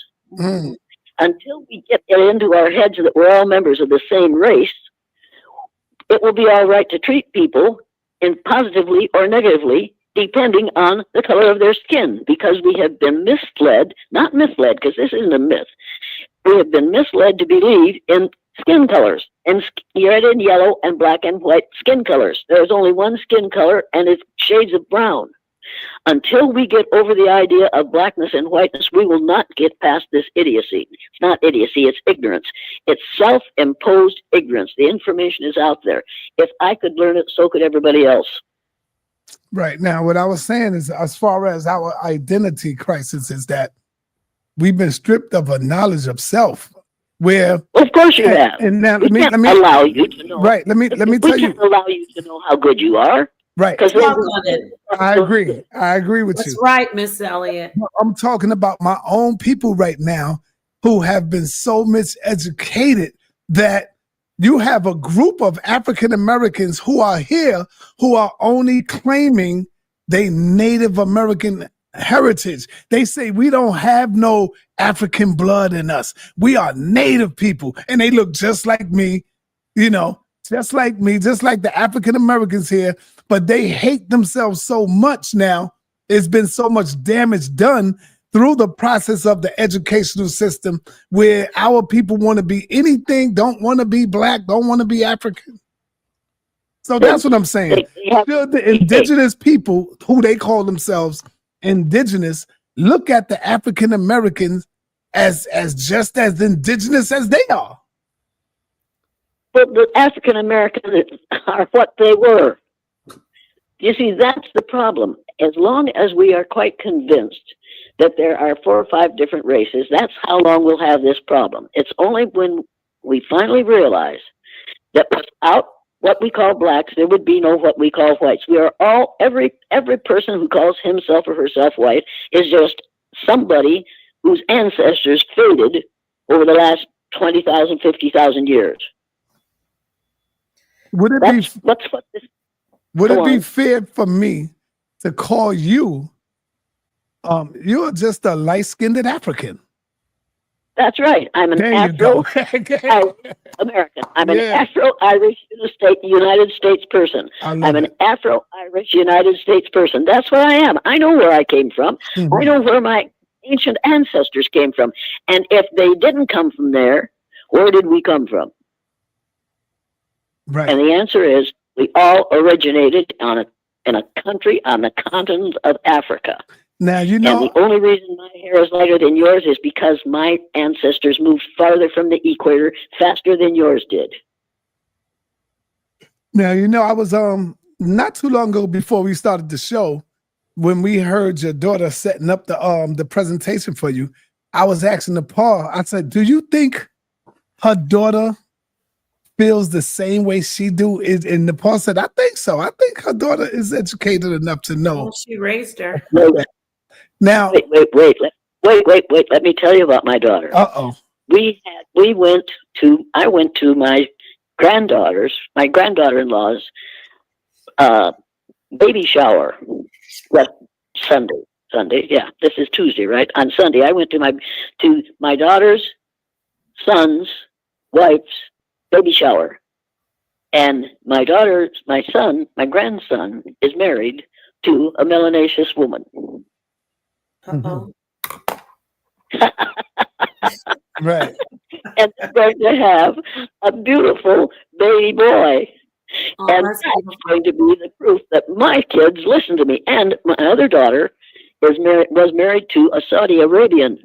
Until we get it into our heads that we're all members of the same race, it will be all right to treat people positively or negatively depending on the color of their skin, because we have been misled, not misled, because this isn't a myth. We have been misled to believe in skin colors, and red and yellow and black and white skin colors. There's only one skin color, and it's shades of brown. Until we get over the idea of blackness and whiteness, we will not get past this idiocy. It's not idiocy, it's ignorance. It's self-imposed ignorance. The information is out there. If I could learn it, so could everybody else. Right. Now, what I was saying is, as far as our identity crisis, is that we've been stripped of a knowledge of self. Where, well, of course you have. And now let me allow you to know. Right. Let me tell you. We can't allow you to know how good you are. Right. I agree. I agree with you. That's right, Miss Elliott. I'm talking about my own people right now who have been so miseducated that you have a group of African Americans who are here who are only claiming their Native American heritage. They say we don't have no African blood in us. We are Native people. And they look just like me, just like me, just like the African Americans here. But they hate themselves so much now. It's been so much damage done through the process of the educational system where our people want to be anything, don't want to be black, don't want to be African. So that's what I'm saying. The indigenous people, who they call themselves indigenous, look at the African Americans as just as indigenous as they are. But the African Americans are what they were. You see, that's the problem. As long as we are quite convinced that there are 4 or 5 different races, that's how long we'll have this problem. It's only when we finally realize that without what we call blacks, there would be no what we call whites. We are all, every person who calls himself or herself white is just somebody whose ancestors faded over the last 20,000, 50,000 years. Would it be fair for me to call you, you're just a light-skinned African? That's right. I'm an Afro-American. I'm an Afro-Irish United States person. I'm an Afro-Irish United States person. That's what I am. I know where I came from. Mm-hmm. I know where my ancient ancestors came from. And if they didn't come from there, where did we come from? Right. And the answer is we all originated in a country on the continent of Africa. Now, and the only reason my hair is lighter than yours is because my ancestors moved farther from the equator faster than yours did. Now, I was not too long ago, before we started the show, when we heard your daughter setting up the presentation for you, I was asking Paul, I said, do you think her daughter feels the same way she do? And Nepal said, I think so. I think her daughter is educated enough to know. Well, she raised her. Now, wait. Let me tell you about my daughter. uh-oh. I went to my granddaughter-in-law's baby shower. Well, Sunday. Yeah, this is Tuesday, right? On Sunday, I went to my daughter's son's wife's baby shower, and my grandson is married to a melanaceous woman. Uh-oh. Right. And they're going to have a beautiful baby boy. Oh, and that's going to be the proof that my kids listen to me. And my other daughter was married to a Saudi Arabian.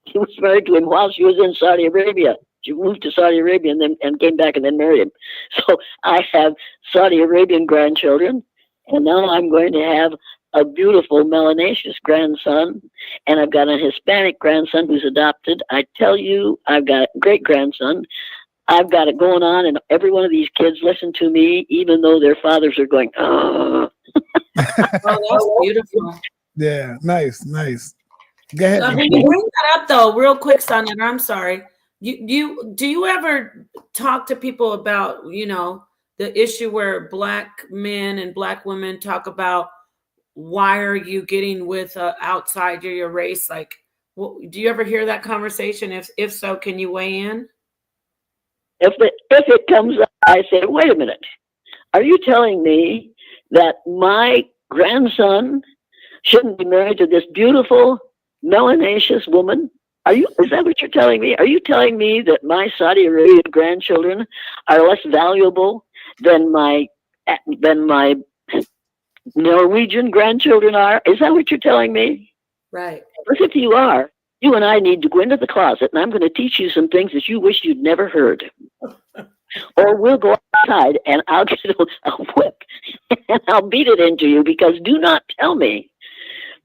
She was married to him while she was in Saudi Arabia. She moved to Saudi Arabia and came back and then married him. So I have Saudi Arabian grandchildren, and now I'm going to have a beautiful melanaceous grandson, and I've got a Hispanic grandson who's adopted. I tell you, I've got a great grandson. I've got it going on, and every one of these kids listen to me, even though their fathers are going, oh. Oh, that's beautiful. Yeah, nice. Go ahead. When you bring that up, though, real quick, sa.neter, I'm sorry. Do you ever talk to people about, the issue where Black men and Black women talk about, why are you getting with outside your race? Like, do you ever hear that conversation? If so, can you weigh in? If it comes up, I say, wait a minute. Are you telling me that my grandson shouldn't be married to this beautiful melanaceous woman? Is that what you're telling me? Are you telling me that my Saudi Arabian grandchildren are less valuable than my Norwegian grandchildren are? Is that what you're telling me? Right. Because if you are, you and I need to go into the closet, and I'm going to teach you some things that you wish you'd never heard. Or we'll go outside, and I'll get a whip, and I'll beat it into you, because do not tell me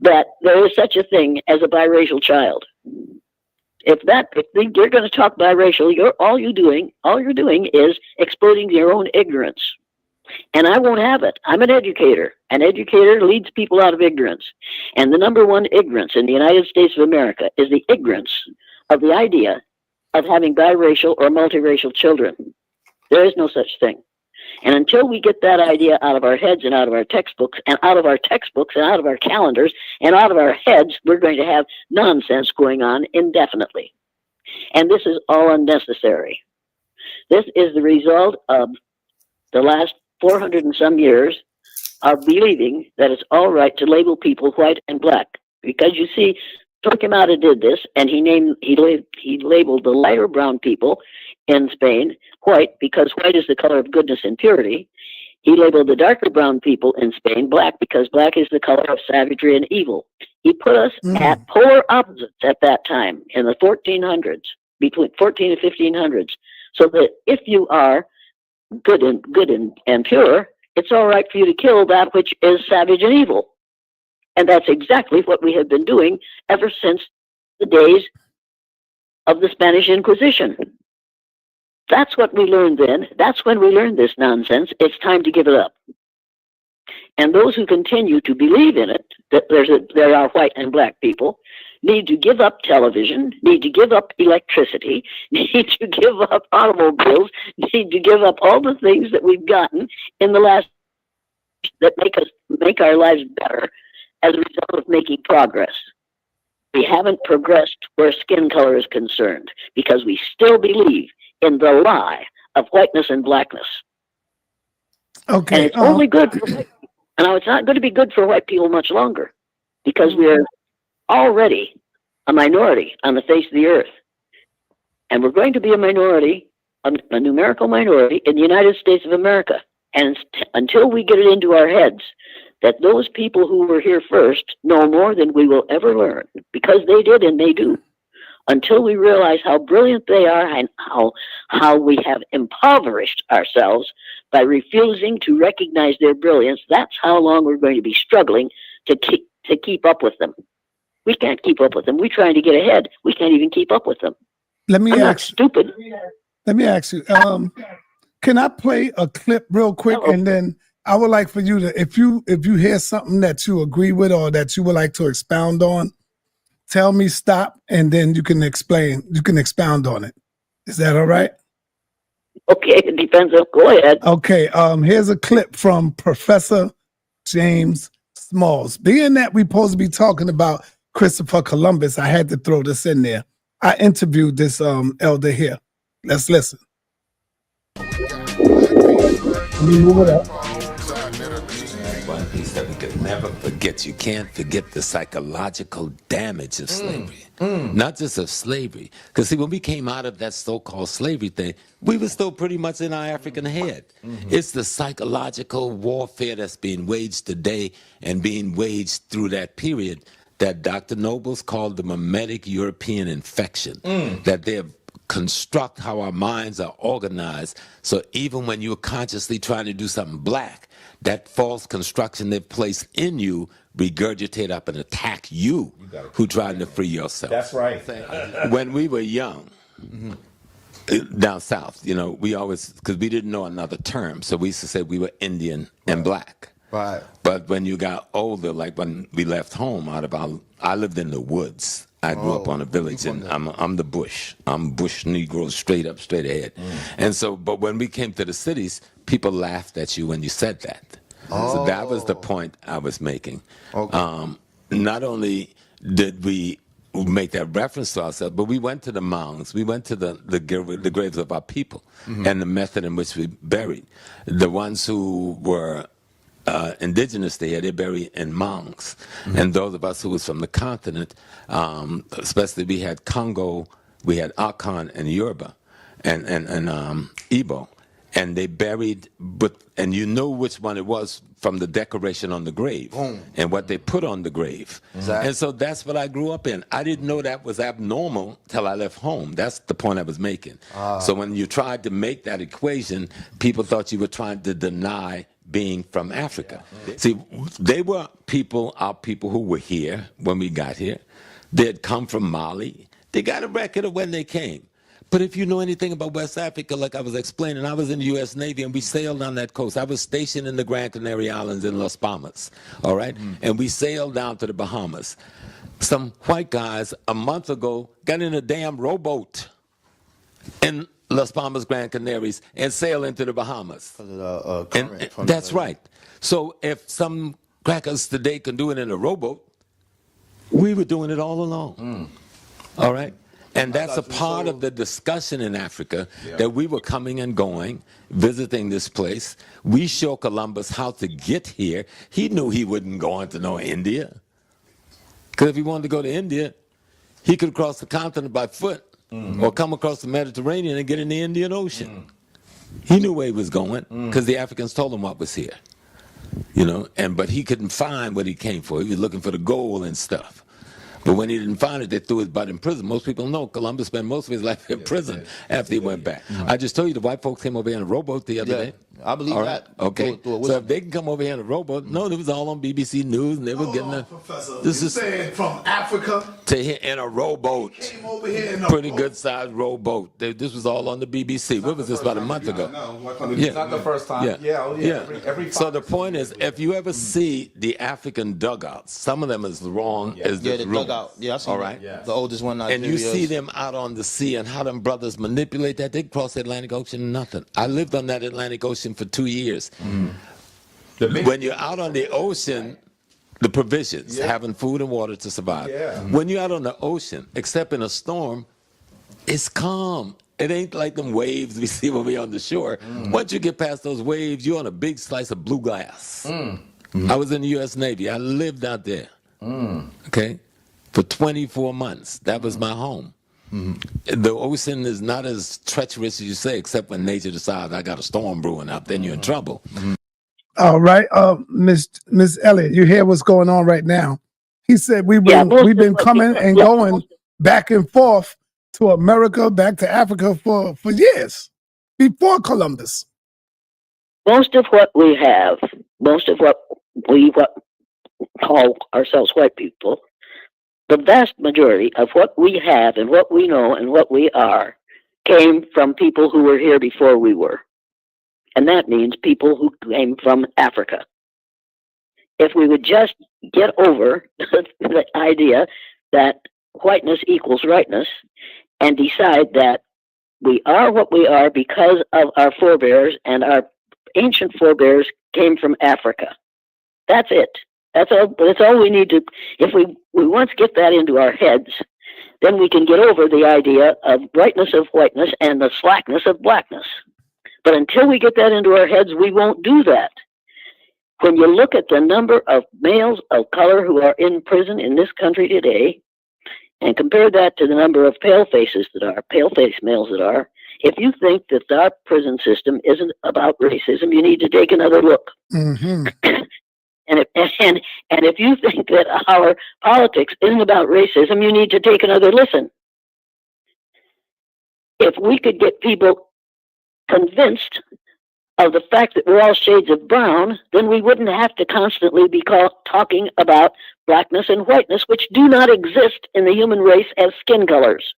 that there is such a thing as a biracial child. If you're going to talk biracial, all you're doing is exploding your own ignorance. And I won't have it. I'm an educator. An educator leads people out of ignorance. And the number one ignorance in the United States of America is the ignorance of the idea of having biracial or multiracial children. There is no such thing. And until we get that idea out of our heads and out of our textbooks and out of our calendars and out of our heads, we're going to have nonsense going on indefinitely. And this is all unnecessary. This is the result of the last 400 and some years of believing that it's all right to label people white and black. Because you see, Torquemada did this, and he labeled the lighter brown people in Spain white, because white is the color of goodness and purity. He labeled the darker brown people in Spain black, because black is the color of savagery and evil. He put us at polar opposites at that time in the 1400s, between 14 and 1500s, so that if you are good and pure, it's all right for you to kill that which is savage and evil. And that's exactly what we have been doing ever since the days of the Spanish Inquisition. That's what we learned then. That's when we learned this nonsense. It's time to give it up. And those who continue to believe in it, that there are white and black people, need to give up television, need to give up electricity, need to give up automobiles, need to give up all the things that we've gotten in the last that make our lives better as a result of making progress. We haven't progressed where skin color is concerned, because we still believe in the lie of whiteness and blackness. Okay. And it's only good for white people. And now it's not going to be good for white people much longer, because we're already a minority on the face of the earth. And we're going to be a minority, a numerical minority in the United States of America. And until we get it into our heads that those people who were here first know more than we will ever learn, because they did and they do, until we realize how brilliant they are and how we have impoverished ourselves by refusing to recognize their brilliance, that's how long we're going to be struggling to keep up with them. We can't keep up with them. We're trying to get ahead. We can't even keep up with them. Let me I'm not ask. stupid. Let me ask you. Can I play a clip real quick, and then I would like for you to, if you hear something that you agree with or that you would like to expound on, tell me stop, and then you can explain. You can expound on it. Is that all right? Okay, it depends on. Go ahead. Okay. Here's a clip from Professor James Smalls. Being that we're supposed to be talking about Christopher Columbus, I had to throw this in there. I interviewed this elder here. Let's listen. One piece that we could never forget. You can't forget the psychological damage of slavery. Not just of slavery. Because see, when we came out of that so-called slavery thing, we were still pretty much in our African head. It's the psychological warfare that's being waged today and being waged through that period that Dr. Nobles called the mimetic European infection. That they're construct how our minds are organized, so even when you're consciously trying to do something black, that false construction they've placed in you regurgitate up and attack you who trying to free yourself. That's right. When we were young, down south, you know, we always, because we didn't know another term, so we used to say we were Indian and black. Right. But when you got older, like when we left home I lived in the woods. I grew up on a village, and I'm the bush. I'm bush Negro, straight up, straight ahead. And so, but when we came to the cities, people laughed at you when you said that. So that was the point I was making. Not only did we make that reference to ourselves, but we went to the mounds. We went to the graves of our people and the method in which we buried. The ones who were indigenous there, they bury in mounds. And those of us who was from the continent, especially we had Congo, we had Akan and Yoruba and Igbo, and they buried, and you know which one it was from the decoration on the grave and what they put on the grave. And so that's what I grew up in. I didn't know that was abnormal till I left home. That's the point I was making. So when you tried to make that equation, people thought you were trying to deny being from Africa. See, they were people, our people who were here when we got here. They had come from Mali. They got a record of when they came. But if you know anything about West Africa, like I was explaining, I was in the U.S. Navy and we sailed on that coast. I was stationed in the Gran Canaria Islands in Las Palmas, all right? And we sailed down to the Bahamas. Some white guys a month ago got in a damn rowboat in Las Palmas, Gran Canaries, and sail into the Bahamas. That's right. So if some crackers today can do it in a rowboat, we were doing it all along. All right? And that's a part of the discussion in Africa, that we were coming and going, visiting this place. We showed Columbus how to get here. He knew he wouldn't go on to know India. Because if he wanted to go to India, he could cross the continent by foot. Or come across the Mediterranean and get in the Indian Ocean. He knew where he was going because the Africans told him what was here, you know. But he couldn't find what he came for. He was looking for the gold and stuff. But when he didn't find it, they threw his butt in prison. Most people know Columbus spent most of his life in prison after he went back. I just told you the white folks came over here in a rowboat the other day. I believe that. Okay. So if they can come over here in a rowboat, no, it was all on BBC News, and they were getting a. Professor, this is saying from Africa to here in a rowboat. Came over here in a pretty good sized rowboat. This was all on the BBC. What was this, about a month ago? It's not the first time. So the point is, if you ever see the African dugouts, some of them as long as the dugout. Yeah, I see. All right. The oldest one. And you see them out on the sea and how them brothers manipulate that. They cross the Atlantic Ocean, nothing. I lived on that Atlantic Ocean for 2 years. When you're out on the ocean, the provisions, having food and water to survive. When you're out on the ocean, except in a storm, it's calm. It ain't like them waves we see when we're on the shore. Once you get past those waves, you're on a big slice of blue glass. I was in the U.S. Navy. I lived out there, okay, for 24 months. That was my home. The ocean is not as treacherous as you say, except when nature decides I got a storm brewing out, then you're in trouble. All right, Miss Elliott, you hear what's going on right now? He said we've been coming and going back and forth to America, back to Africa for years before Columbus. Most of what we have, most of what we call ourselves white people, the vast majority of what we have and what we know and what we are came from people who were here before we were. And that means people who came from Africa. If we would just get over the idea that whiteness equals rightness and decide that we are what we are because of our forebears, and our ancient forebears came from Africa. That's it. That's all we need to. If we once get that into our heads, then we can get over the idea of brightness of whiteness and the slackness of blackness. But until we get that into our heads, we won't do that. When you look at the number of males of color who are in prison in this country today, and compare that to the number of pale-face males that are, if you think that our prison system isn't about racism, you need to take another look. Mm-hmm. And if you think that our politics isn't about racism, you need to take another listen. If we could get people convinced of the fact that we're all shades of brown, then we wouldn't have to constantly be talking about blackness and whiteness, which do not exist in the human race as skin colors.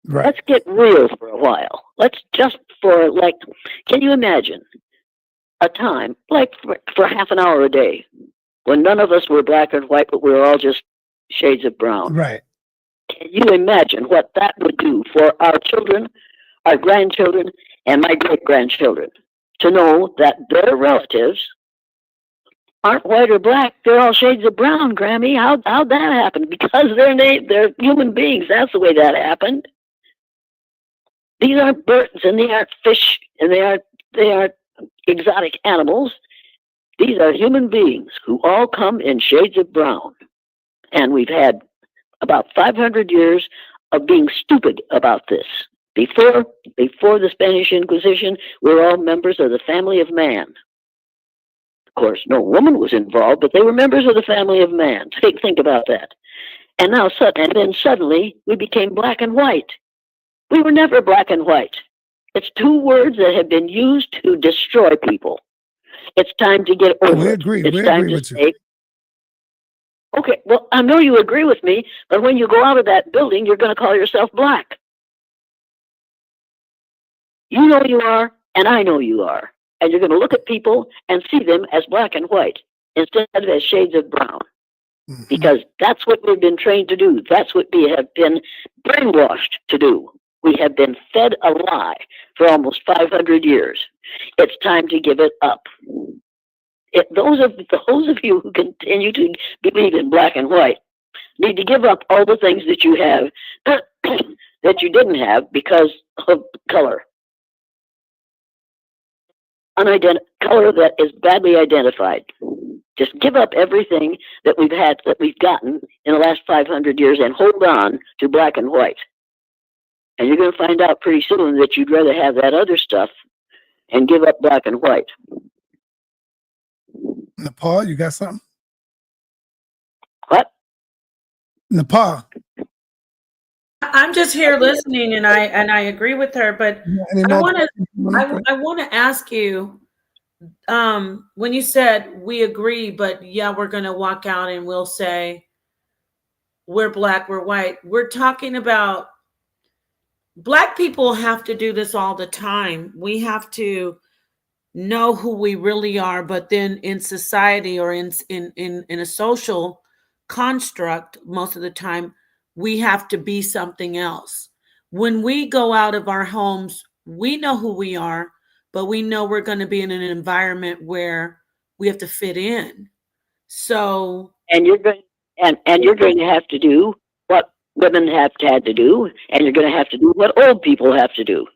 Right. Let's get real for a while. Let's just can you imagine a time, for half an hour a day, when none of us were black and white, but we were all just shades of brown? Right. Can you imagine what that would do for our children, our grandchildren, and my great-grandchildren, to know that their relatives aren't white or black, they're all shades of brown, Grammy? How'd that happen? Because they're human beings. That's the way that happened. These aren't birds, and they aren't fish, and they aren't exotic animals. These are human beings who all come in shades of brown. And we've had about 500 years of being stupid about this. Before the Spanish Inquisition, we were all members of the family of man. Of course, no woman was involved, but they were members of the family of man. Think about that. And then suddenly we became black and white. We were never black and white. It's two words that have been used to destroy people. It's time to get over it. We It's agree time to with say, you. okay, well, I know you agree with me, but when you go out of that building, you're going to call yourself black. You know you are, and I know you are. And you're going to look at people and see them as black and white instead of as shades of brown. Mm-hmm. Because that's what we've been trained to do. That's what we have been brainwashed to do. We have been fed a lie for almost 500 years. It's time to give it up. Those of you who continue to believe in black and white need to give up all the things that you have that you didn't have because of color. Color that is badly identified. Just give up everything that we've gotten in the last 500 years and hold on to black and white. And you're going to find out pretty soon that you'd rather have that other stuff and give up black and white. Nepal, you got something? What? Nepal. I'm just here listening, and I agree with her, but I want to ask you, when you said we agree, but yeah, we're going to walk out and we'll say we're black, we're white. We're talking about black people have to do this all the time. We have to know who we really are, but then in society or in a social construct, most of the time, we have to be something else. When we go out of our homes, we know who we are, but we know we're going to be in an environment where we have to fit in. So, and you're going to have to do what women have had to do, and you're going to have to do what old people have to do.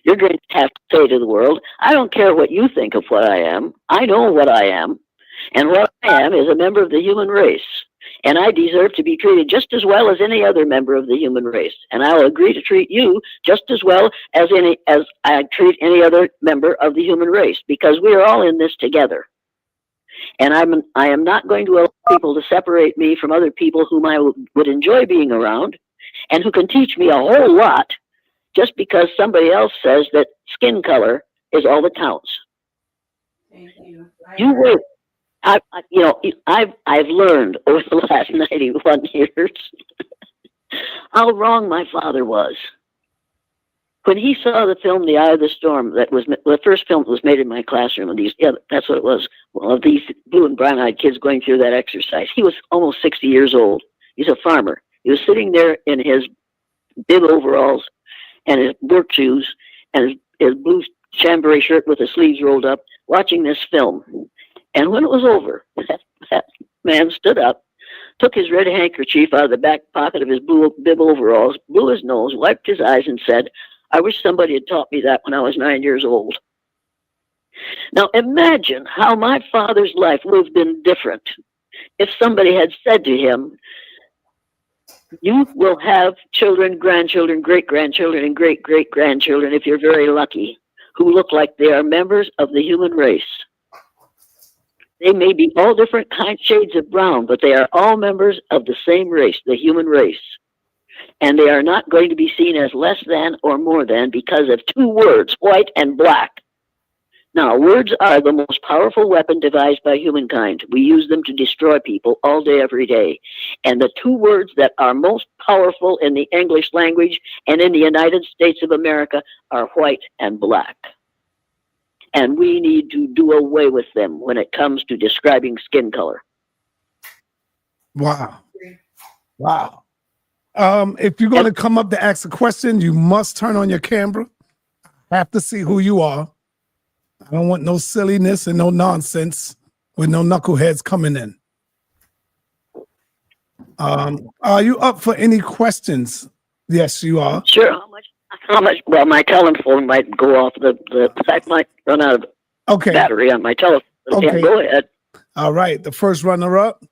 You're going to have to say to the world, I don't care what you think of what I am. I know what I am. And what I am is a member of the human race. And I deserve to be treated just as well as any other member of the human race. And I'll agree to treat you just as well as I treat any other member of the human race, because we are all in this together. And I am not going to allow people to separate me from other people whom I would enjoy being around and who can teach me a whole lot just because somebody else says that skin color is all that counts. Thank you. You wait. I've learned over the last 91 years how wrong my father was. When he saw the film The Eye of the Storm, that was the first film that was made in my classroom, and that's what it was. Well, of these blue and brown-eyed kids going through that exercise. He was almost 60 years old. He's a farmer. He was sitting there in his bib overalls and his work shoes and his blue chambray shirt with the sleeves rolled up, watching this film. And when it was over, that man stood up, took his red handkerchief out of the back pocket of his blue bib overalls, blew his nose, wiped his eyes, and said, "I wish somebody had taught me that when I was 9 years old." Now imagine how my father's life would have been different if somebody had said to him, "You will have children, grandchildren, great-grandchildren, and great-great-grandchildren, if you're very lucky, who look like they are members of the human race. They may be all different shades of brown, but they are all members of the same race, the human race. And they are not going to be seen as less than or more than because of two words, white and black." Now, words are the most powerful weapon devised by humankind. We use them to destroy people all day, every day. And the two words that are most powerful in the English language and in the United States of America are white and black. And we need to do away with them when it comes to describing skin color. Wow. Wow. If you're going to come up to ask a question, you must turn on your camera. Have to see who you are. I don't want no silliness and no nonsense with no knuckleheads coming in. Are you up for any questions? Yes, you are. Sure. How much? Well, my telephone might go off. I might run out of battery on my telephone. Okay. Yeah, go ahead. All right. The first runner-up.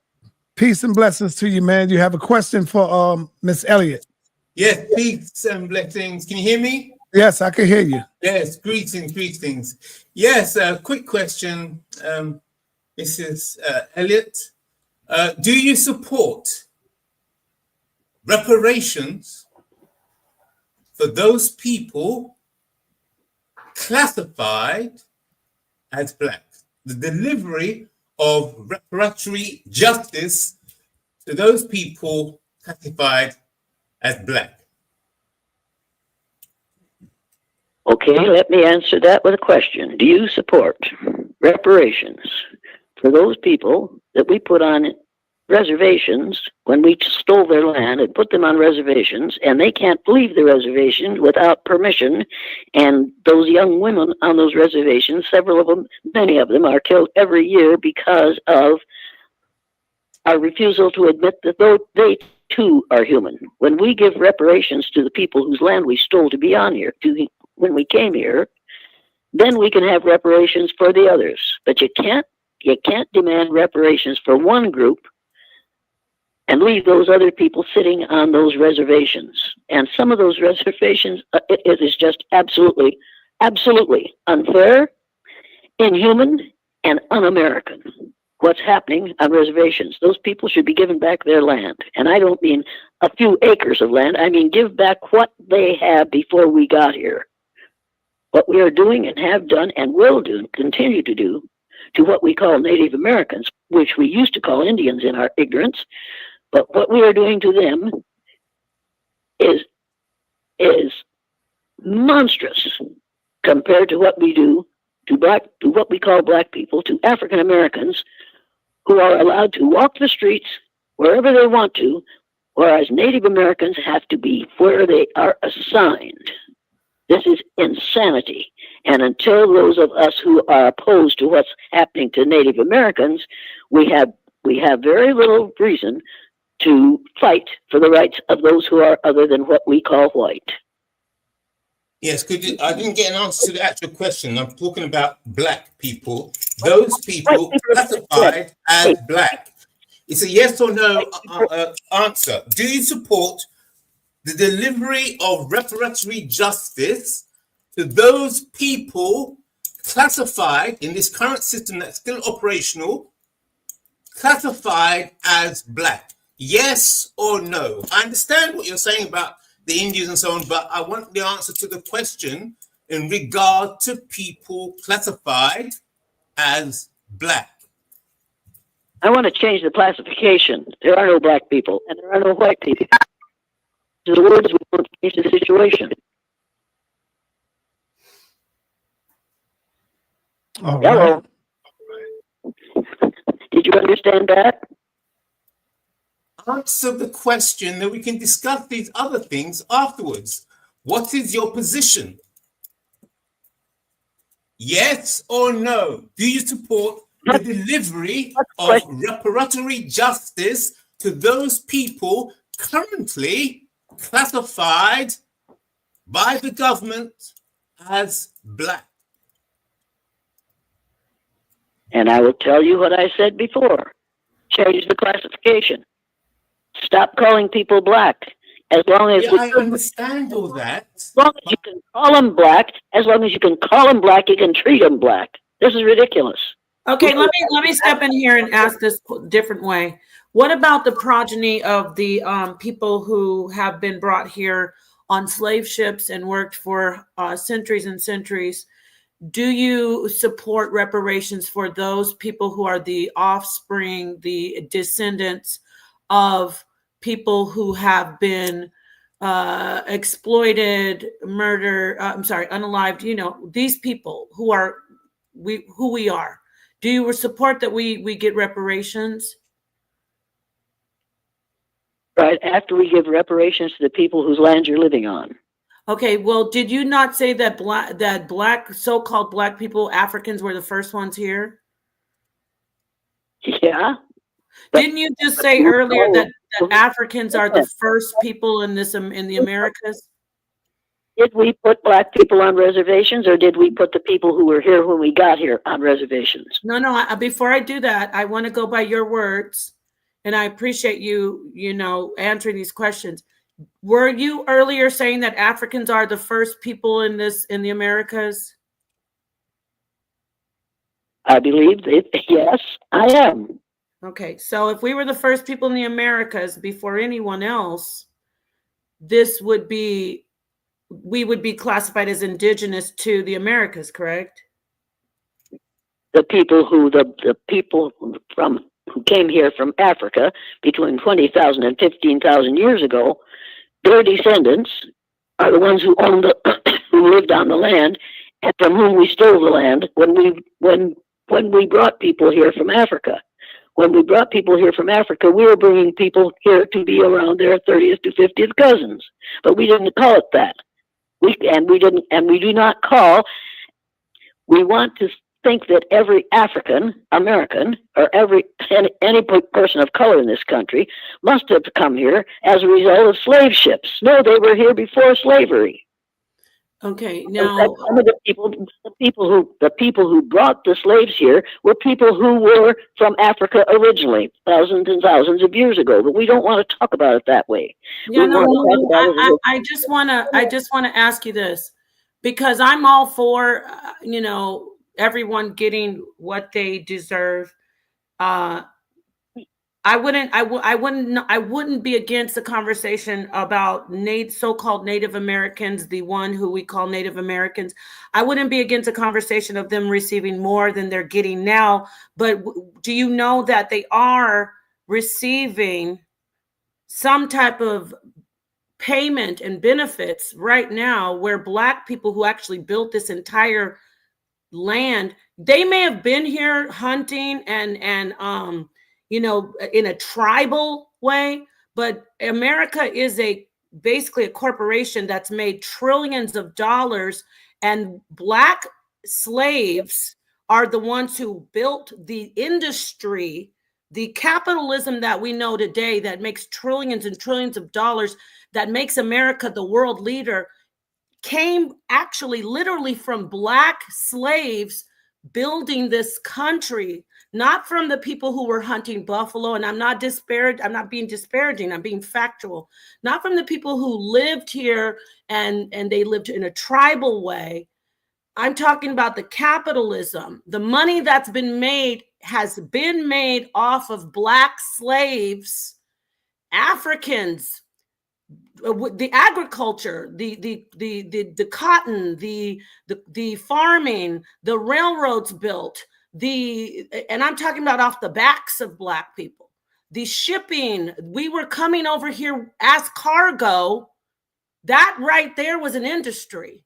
Peace and blessings to you, man. You have a question for Miss Elliott. Yes, peace and blessings. Can you hear me? Yes, I can hear you. Yes, greetings. Yes, quick question. This is Elliot. Do you support reparations for those people classified as black? The delivery of reparatory justice to those people classified as black. Okay, let me answer that with a question. Do you support reparations for those people that we put on reservations when we stole their land and put them on reservations, and they can't leave the reservation without permission, and those young women on those reservations, several of them, many of them, are killed every year because of our refusal to admit that they too are human. When we give reparations to the people whose land we stole to be on here, when we came here, then we can have reparations for the others. But you can't demand reparations for one group and leave those other people sitting on those reservations. And some of those reservations, it is just absolutely unfair, inhuman, and un-American. What's happening on reservations? Those people should be given back their land. And I don't mean a few acres of land. I mean give back what they had before we got here. What we are doing and have done and will do, continue to do, to what we call Native Americans, which we used to call Indians in our ignorance, but what we are doing to them is monstrous compared to what we do to what we call black people, to African Americans who are allowed to walk the streets wherever they want to, whereas Native Americans have to be where they are assigned. This is insanity. And until those of us who are opposed to what's happening to Native Americans, we have very little reason to fight for the rights of those who are other than what we call white. Yes, I didn't get an answer to the actual question. I'm talking about black people. Those people classified as black. It's a yes or no answer. Do you support the delivery of reparatory justice to those people classified in this current system that's still operational, classified as black? Yes or no? I understand what you're saying about the Indians and so on, but I want the answer to the question in regard to people classified as black. I want to change the classification. There are no black people and there are no white people. The words we want to change the situation. All Hello. right. Did you understand that? Answer the question, then we can discuss these other things afterwards. What is your position? Yes or no? Do you support the delivery of reparatory justice to those people currently classified by the government as black? And I will tell you what I said before. Change the classification. Stop calling people black. As long as I understand all that. As long as you can call them black, as long as you can call them black, you can treat them black. This is ridiculous. Okay, let me step in here and ask this different way. What about the progeny of the people who have been brought here on slave ships and worked for centuries and centuries? Do you support reparations for those people who are the offspring, the descendants of people who have been exploited, murdered, unalived, you know, these people who are who we are? Do you support that we get reparations? Right, after we give reparations to the people whose land you're living on. Okay, well, did you not say that black so-called black people, Africans, were the first ones here? Yeah. Didn't you just say earlier that Africans are the first people in the Americas? Did we put black people on reservations, or did we put the people who were here when we got here on reservations? No. Before I do that, I want to go by your words, and I appreciate you, answering these questions. Were you earlier saying that Africans are the first people in the Americas? I believe it. Yes, I am. Okay, so if we were the first people in the Americas before anyone else, we would be classified as indigenous to the Americas, correct? The people who who came here from Africa between 20,000 and 15,000 years ago, their descendants are the ones who owned who lived on the land and from whom we stole the land when we brought people here from Africa. When we brought people here from Africa, we were bringing people here to be around their 30th to 50th cousins, but we didn't call it that. We do not call. We want to think that every African American or any person of color in this country must have come here as a result of slave ships. No, they were here before slavery. Okay, now some of the people who brought the slaves here were people who were from Africa originally, thousands and thousands of years ago. But we don't want to talk about it that way. Yeah, I just want to ask you this, because I'm all for everyone getting what they deserve. I wouldn't be against the conversation about so-called Native Americans, the one who we call Native Americans. I wouldn't be against a conversation of them receiving more than they're getting now. But do you know that they are receiving some type of payment and benefits right now, where Black people who actually built this entire land, they may have been here hunting and in a tribal way, but America is basically a corporation that's made trillions of dollars, and Black slaves are the ones who built the industry, the capitalism that we know today that makes trillions and trillions of dollars, that makes America the world leader, came actually literally from Black slaves building this country, not from the people who were hunting buffalo. And I'm not being disparaging, I'm being factual. Not from the people who lived here and they lived in a tribal way. I'm talking about the capitalism. The money that's been made has been made off of Black slaves, Africans, the agriculture, the cotton, the farming, the railroads built, and I'm talking about off the backs of Black people, the shipping, we were coming over here as cargo. That right there was an industry.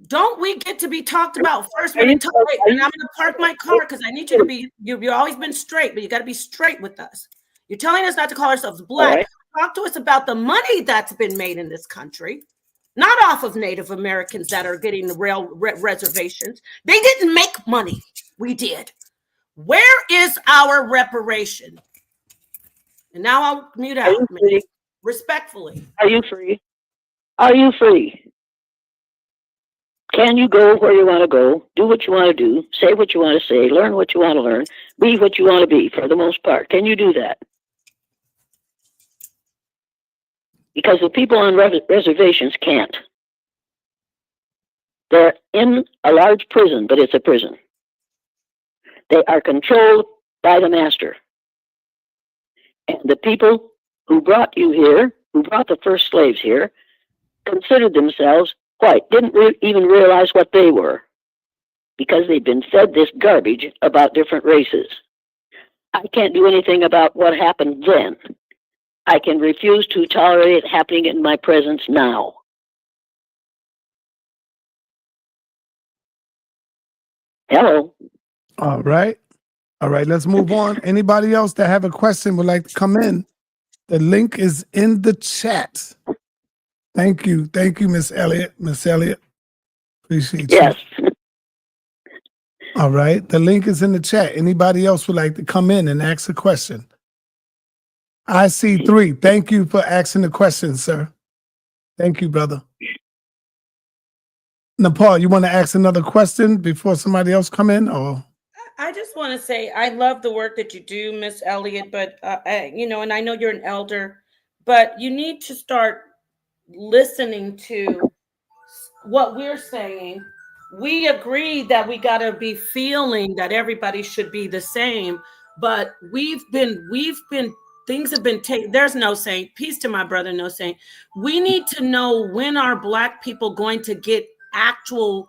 Don't we get to be talked about first? And I'm going to park my car because I need you to be, you've always been straight, but you got to be straight with us. You're telling us not to call ourselves Black. Right. Talk to us about the money that's been made in this country, not off of Native Americans that are getting the reservations. They didn't make money. We did. Where is our reparation? And now I'll mute out. Respectfully. Are you free? Are you free? Can you go where you want to go, do what you want to do, say what you want to say, learn what you want to learn, be what you want to be for the most part? Can you do that? Because the people on reservations can't. They're in a large prison, but it's a prison. They are controlled by the master. And the people who brought you here, who brought the first slaves here, considered themselves white, didn't even realize what they were, because they've been fed this garbage about different races. I can't do anything about what happened then. I can refuse to tolerate it happening in my presence now. Hello. All right. All right, let's move on. Anybody else that have a question would like to come in? The link is in the chat. Thank you. Thank you, Miss Elliott. Miss Elliott. Appreciate you. Yes. All right. The link is in the chat. Anybody else would like to come in and ask a question? I see 3. Thank you for asking the question, sir. Thank you, brother. Nepal, you want to ask another question before somebody else come in? Or I just want to say I love the work that you do, Miss Elliott, but and I know you're an elder, but you need to start listening to what we're saying. We agree that we got to be feeling that everybody should be the same, but we've been things have been taken. There's no saint. Peace to my brother, no saint. We need to know when are Black people going to get actual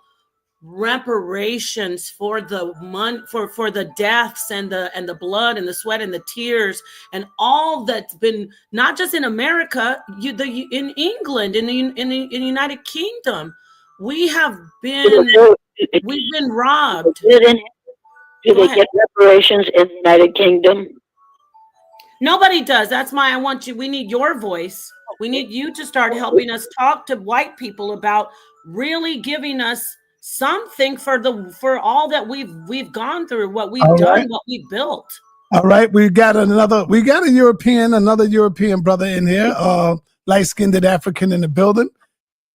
reparations for the money, for the deaths and the blood and the sweat and the tears and all that's been, not just in America, in England, in the United Kingdom, we've been robbed. Do they get reparations in the United Kingdom? Nobody does. That's why we need your voice. We need you to start helping us talk to white people about really giving us something for all that we've gone through, what we've done, what we built. All right, we got another European brother in here, light-skinned African in the building.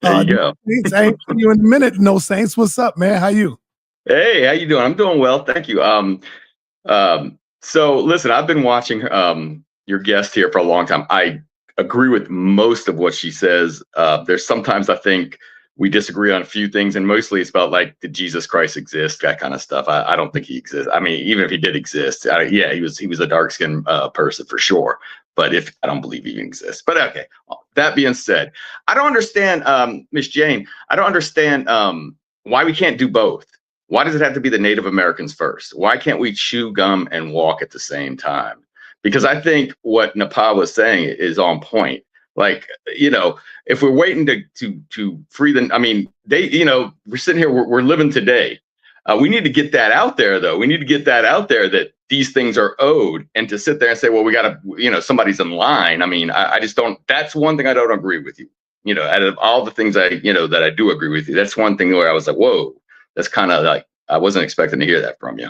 There you go. I ain't seen you in a minute, no saints. What's up, man? How you? Hey, how you doing? I'm doing well, thank you. So listen, I've been watching your guest here for a long time. I agree with most of what she says. There's sometimes I think we disagree on a few things, and mostly it's about like, did Jesus Christ exist? That kind of stuff. I don't think he exists. I mean, even if he did exist, yeah, he was a dark-skinned person for sure. But I don't believe he even exists. But okay, that being said, I don't understand, Miss Jane. I don't understand why we can't do both. Why does it have to be the Native Americans first? Why can't we chew gum and walk at the same time? Because I think what Nepal was saying is on point. Like, if we're waiting to free them, I mean, we're sitting here, we're living today. We need to get that out there, though. We need to get that out there that these things are owed, and to sit there and say, well, we got to, somebody's in line. I mean, I just don't, that's one thing I don't agree with you. Out of all the things that I do agree with you, that's one thing where I was like, whoa, that's kind of like, I wasn't expecting to hear that from you.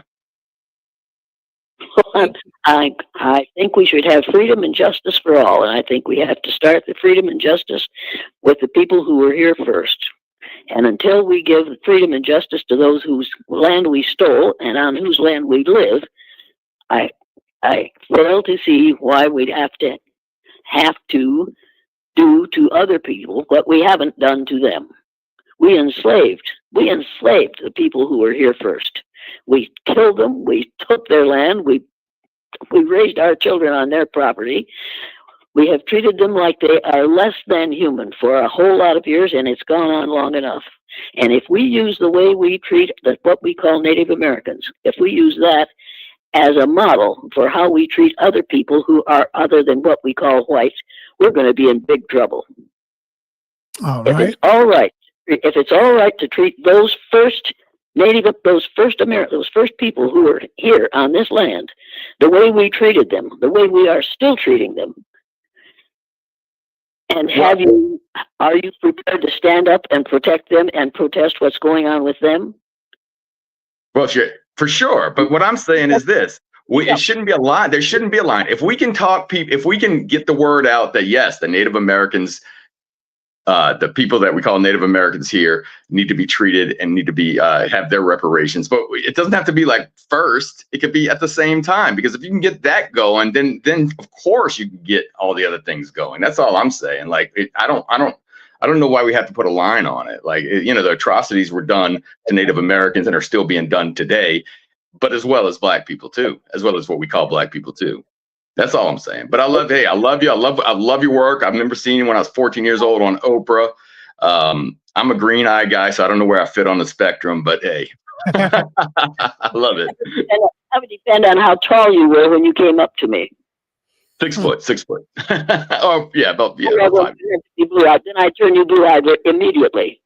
I think we should have freedom and justice for all, and I think we have to start the freedom and justice with the people who were here first. And until we give freedom and justice to those whose land we stole and on whose land we live, I fail to see why we'd have to do to other people what we haven't done to them. We enslaved the people who were here first. We killed them. We took their land. We raised our children on their property. We have treated them like they are less than human for a whole lot of years, and it's gone on long enough. And if we use the way we treat what we call Native Americans, if we use that as a model for how we treat other people who are other than what we call white, we're going to be in big trouble. All right. If it's all right to treat those first those first people who were here on this land, the way we treated them, the way we are still treating them, and are you prepared to stand up and protect them and protest what's going on with them? Well, sure, for sure. But what I'm saying is this. It shouldn't be a line. There shouldn't be a line. If we can if we can get the word out that, yes, the Native Americans, the people that we call Native Americans here need to be treated and need to be have their reparations. But it doesn't have to be like first. It could be at the same time, because if you can get that going, then of course you can get all the other things going. That's all I'm saying. Like, I don't know why we have to put a line on it. Like, the atrocities were done to Native Americans and are still being done today, but as well as black people too, as well as what we call black people too. That's all I'm saying. But I love you. I love your work. I remember seeing you when I was 14 years old on Oprah. I'm a green eye guy, so I don't know where I fit on the spectrum, but hey, I love it. That would depend on how tall you were when you came up to me. 6 foot. Oh yeah, about 5. Then I turn you blue-eyed immediately.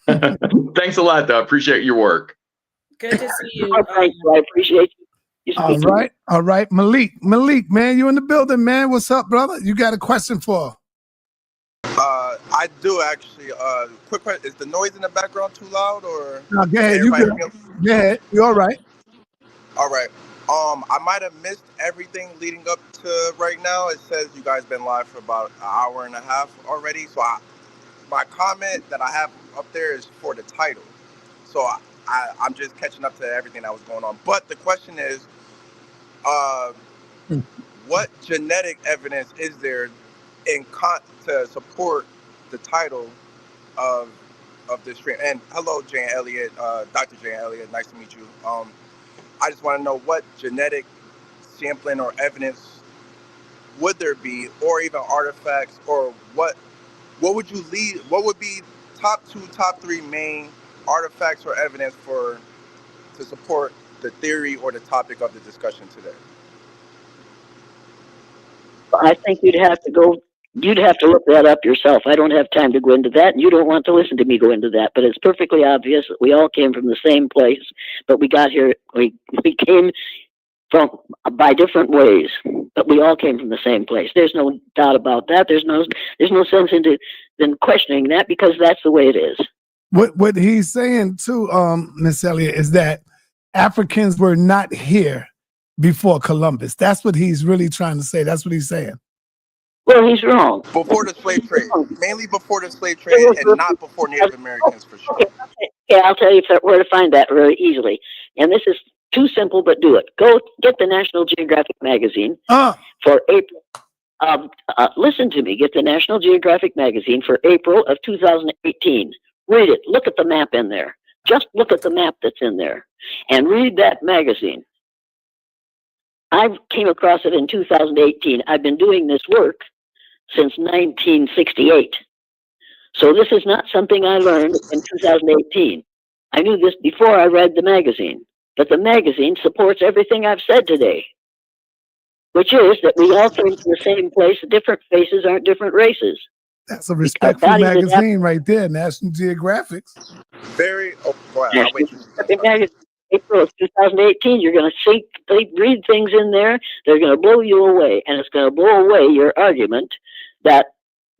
Thanks a lot, though. I appreciate your work. Good to see you. I appreciate you. All right. Malik, man, you in the building, man. What's up, brother? You got a question for? I do actually. Quick question: is the noise in the background too loud, or? No, go ahead. You good? Go ahead. You all right? All right. I might have missed everything leading up to right now. It says you guys been live for about an hour and a half already. So my comment that I have up there is for the title. So I'm just catching up to everything that was going on. But the question is, what genetic evidence is there to support the title of this stream? And hello, Jane Elliott, Dr. Jane Elliott, nice to meet you. I just want to know what genetic sampling or evidence would there be, or even artifacts, or what would you lead? What would be top 3 main artifacts or evidence to support the theory or the topic of the discussion today? I think you'd have to look that up yourself. I don't have time to go into that, and you don't want to listen to me go into that. But it's perfectly obvious that we all came from the same place, but we got here. We came from by different ways, but we all came from the same place. There's no doubt about that. There's no sense in questioning that, because that's the way it is. What he's saying too, Miss Elliott, is that Africans were not here before Columbus. That's what he's really trying to say. That's what he's saying. Well, he's wrong. Before the slave trade, mainly before the slave trade, and not before Native Americans, for sure. Okay, I'll tell you where to find that very easily. And this is too simple, but do it. Go get the National Geographic magazine for April. Listen to me. Get the National Geographic magazine for April of 2018. Read it. Look at the map in there. Just look at the map that's in there, and read that magazine. I came across it in 2018. I've been doing this work since 1968. So this is not something I learned in 2018. I knew this before I read the magazine, but the magazine supports everything I've said today, which is that we all came from the same place. Different faces aren't different races. That's a respectful magazine right there, National Geographic. Very. Oh, wow. I'll wait. April of 2018, you're going to see, they read things in there, they're going to blow you away, and it's going to blow away your argument that,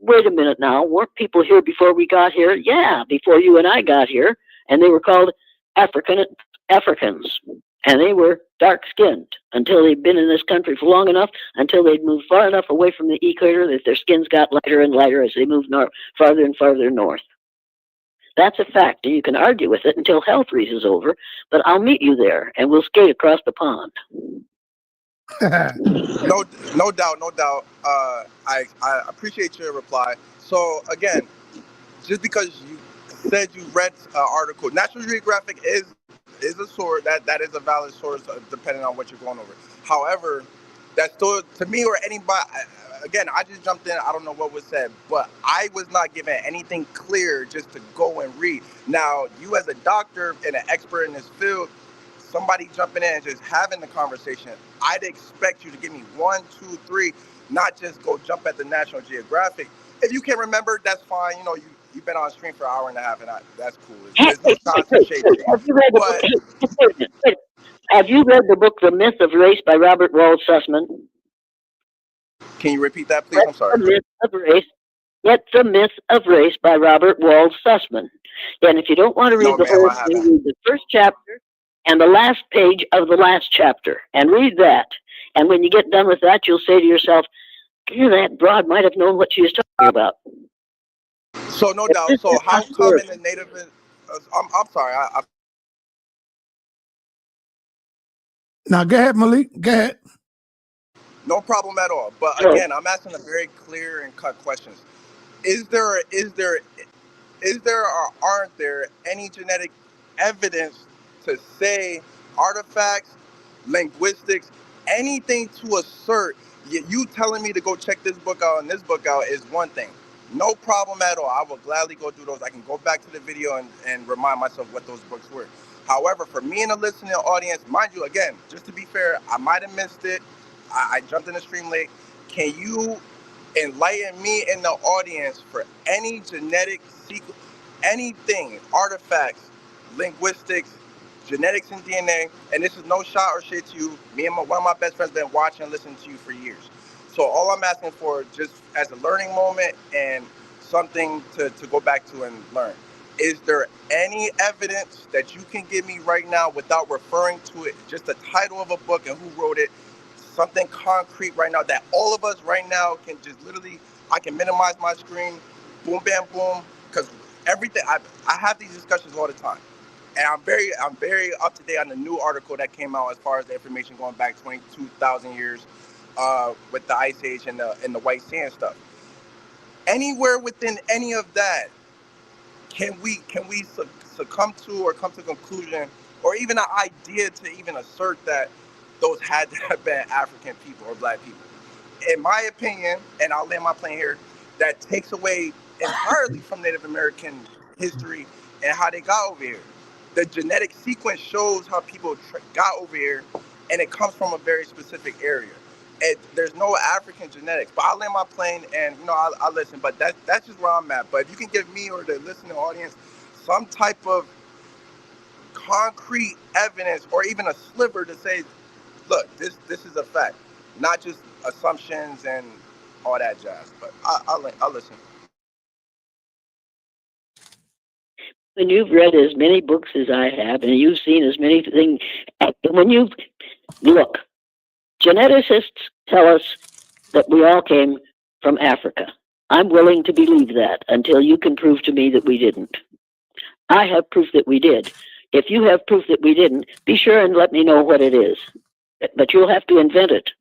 wait a minute now, weren't people here before we got here? Yeah, before you and I got here, and they were called Africans, and they were dark-skinned until they'd been in this country for long enough, until they'd moved far enough away from the equator that their skins got lighter and lighter as they moved farther and farther north. That's a fact, and you can argue with it until hell freezes over, but I'll meet you there, and we'll skate across the pond. No doubt. I appreciate your reply. So, again, just because you said you read an article, National Geographic is a source, that is a valid source, depending on what you're going over. However, that's still, to me or anybody, again, I just jumped in. I don't know what was said, but I was not given anything clear just to go and read. Now, you as a doctor and an expert in this field, somebody jumping in and just having the conversation, I'd expect you to give me 1, 2, 3, not just go jump at the National Geographic. If you can't remember, that's fine. You know, you've been on stream for an hour and a half, and that's cool. There's no shots or shade to you. Have you read the book The Myth of Race by Robert Wald Sussman? Can you repeat that, please? I'm sorry. The Myth of Race. Get The Myth of Race by Robert Wald Sussman. And if you don't want to read the whole thing, read the first chapter and the last page of the last chapter, and read that. And when you get done with that, you'll say to yourself, that broad might have known what she was talking about. So no doubt. So how come in the Native? I'm sorry. Now go ahead, Malik. Go ahead. No problem at all. But again, I'm asking a very clear and cut questions. Is there or aren't there any genetic evidence to say artifacts, linguistics, anything to assert? You telling me to go check this book out and this book out is one thing. No problem at all. I will gladly go through those. I can go back to the video and remind myself what those books were. However, for me and the listening audience, mind you, again, just to be fair, I might have missed it. I jumped in the stream late. Can you enlighten me in the audience for any genetic sequence, anything, artifacts, linguistics, genetics and DNA, and this is no shot or shit to you. Me and one of my best friends been watching and listening to you for years. So all I'm asking for, just as a learning moment and something to go back to and learn, is there any evidence that you can give me right now without referring to it, just the title of a book and who wrote it, something concrete right now that all of us right now can just literally, I can minimize my screen, boom, bam, boom, because everything, I have these discussions all the time. And I'm very up to date on the new article that came out as far as the information going back 22,000 years with the Ice Age and the white sand stuff. Anywhere within any of that, can we succumb to or come to a conclusion or even an idea to even assert that those had to have been African people or black people? In my opinion, and I'll land my plane here, that takes away entirely from Native American history and how they got over here. The genetic sequence shows how people got over here, and it comes from a very specific area. And there's no African genetics, but I'll land my plane and I'll listen. But that's just where I'm at. But if you can give me or the listening audience some type of concrete evidence or even a sliver to say, look, this is a fact, not just assumptions and all that jazz. But I'll listen. When you've read as many books as I have, and you've seen as many things, when you look, geneticists tell us that we all came from Africa. I'm willing to believe that until you can prove to me that we didn't. I have proof that we did. If you have proof that we didn't, be sure and let me know what it is. But you'll have to invent it.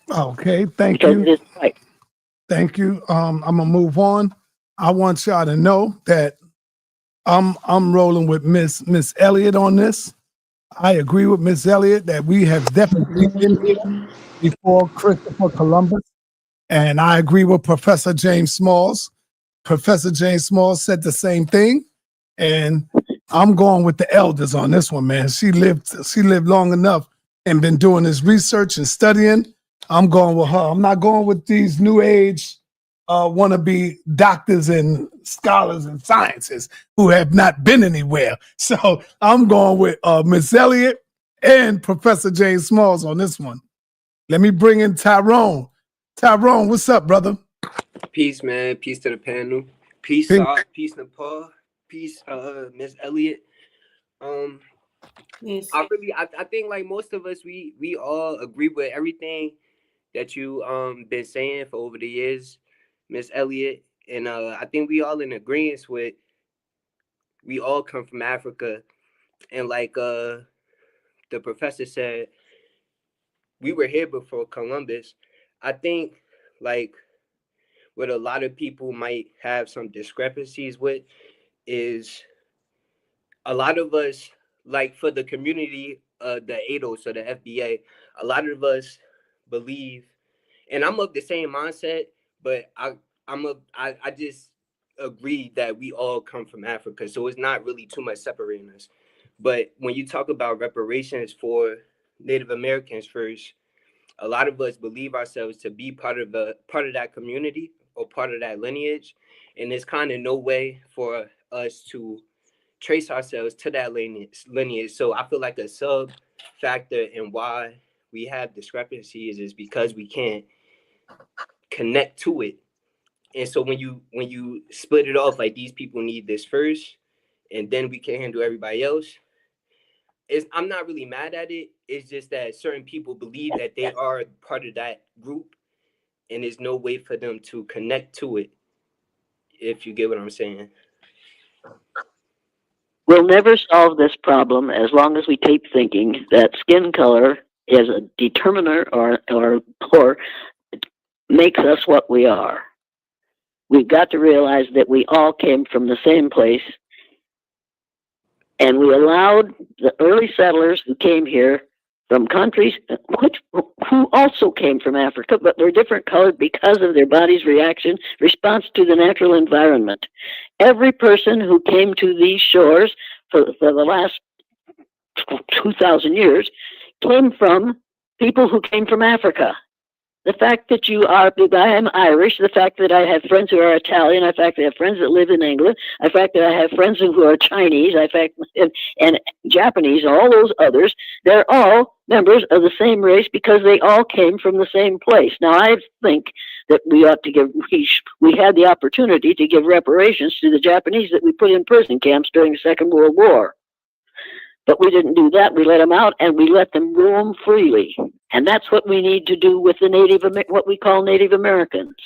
Okay, thank you. It's right. Thank you. I'm gonna move on. I want y'all to know that I'm rolling with Miss Elliott on this. I agree with Miss Elliott that we have definitely been here before Christopher Columbus, and I agree with Professor James Smalls. Professor James Smalls said the same thing, and I'm going with the elders on this one, man. She lived long enough and been doing this research and studying. I'm going with her. I'm not going with these new age wannabe doctors and scholars and scientists who have not been anywhere. So I'm going with Miss Elliott and Professor James Smalls on this one. Let me bring in Tyrone. Tyrone, what's up, brother? Peace, man. Peace to the panel. Peace, peace, Nepal. Peace, Miss Elliott. Yes. I think like most of us, we all agree with everything that you been saying for over the years, Miss Elliott. And I think we all in agreement with we all come from Africa. And like the professor said, we were here before Columbus. I think like what a lot of people might have some discrepancies with is a lot of us, like for the community, the ADOS or the FBA, a lot of us believe And I'm of the same mindset, but I just agree that we all come from Africa, so it's not really too much separating us. But when you talk about reparations for Native Americans first, a lot of us believe ourselves to be part of that community or part of that lineage, and there's kind of no way for us to trace ourselves to that lineage. So I feel like a sub factor in why we have discrepancies is because we can't connect to it. And so when you split it off, like these people need this first, and then we can handle everybody else, I'm not really mad at it. It's just that certain people believe that they are part of that group, and there's no way for them to connect to it, if you get what I'm saying. We'll never solve this problem as long as we keep thinking that skin color is a determiner or makes us what we are. We've got to realize that we all came from the same place, and we allowed the early settlers who came here from countries who also came from Africa, but were different colored because of their body's response to the natural environment. Every person who came to these shores for the last 2,000 years came from people who came from Africa. The fact that I am Irish, the fact that I have friends who are Italian, the fact that I have friends that live in England, the fact that I have friends who are Chinese, and Japanese, and all those others, they're all members of the same race because they all came from the same place. Now, I think that we had the opportunity to give reparations to the Japanese that we put in prison camps during the Second World War. But we didn't do that. We let them out, and we let them roam freely. And that's what we need to do with the what we call Native Americans.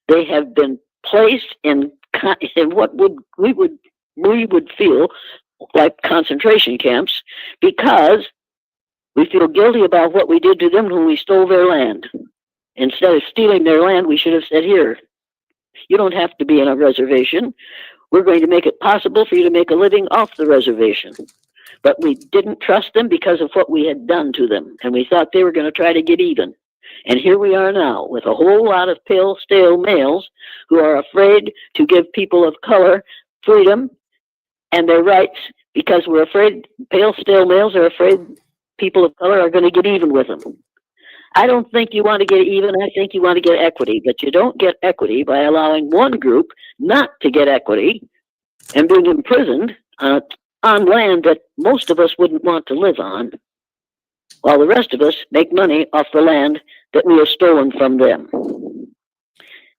They have been placed in what we would feel like concentration camps because we feel guilty about what we did to them when we stole their land. Instead of stealing their land, we should have said, here, you don't have to be on a reservation. We're going to make it possible for you to make a living off the reservation. But we didn't trust them because of what we had done to them, and we thought they were going to try to get even. And here we are now with a whole lot of pale, stale males who are afraid to give people of color freedom and their rights because we're afraid, pale, stale males are afraid people of color are going to get even with them. I don't think you want to get even. I think you want to get equity, but you don't get equity by allowing one group not to get equity and being imprisoned on land that most of us wouldn't want to live on, while the rest of us make money off the land that we have stolen from them.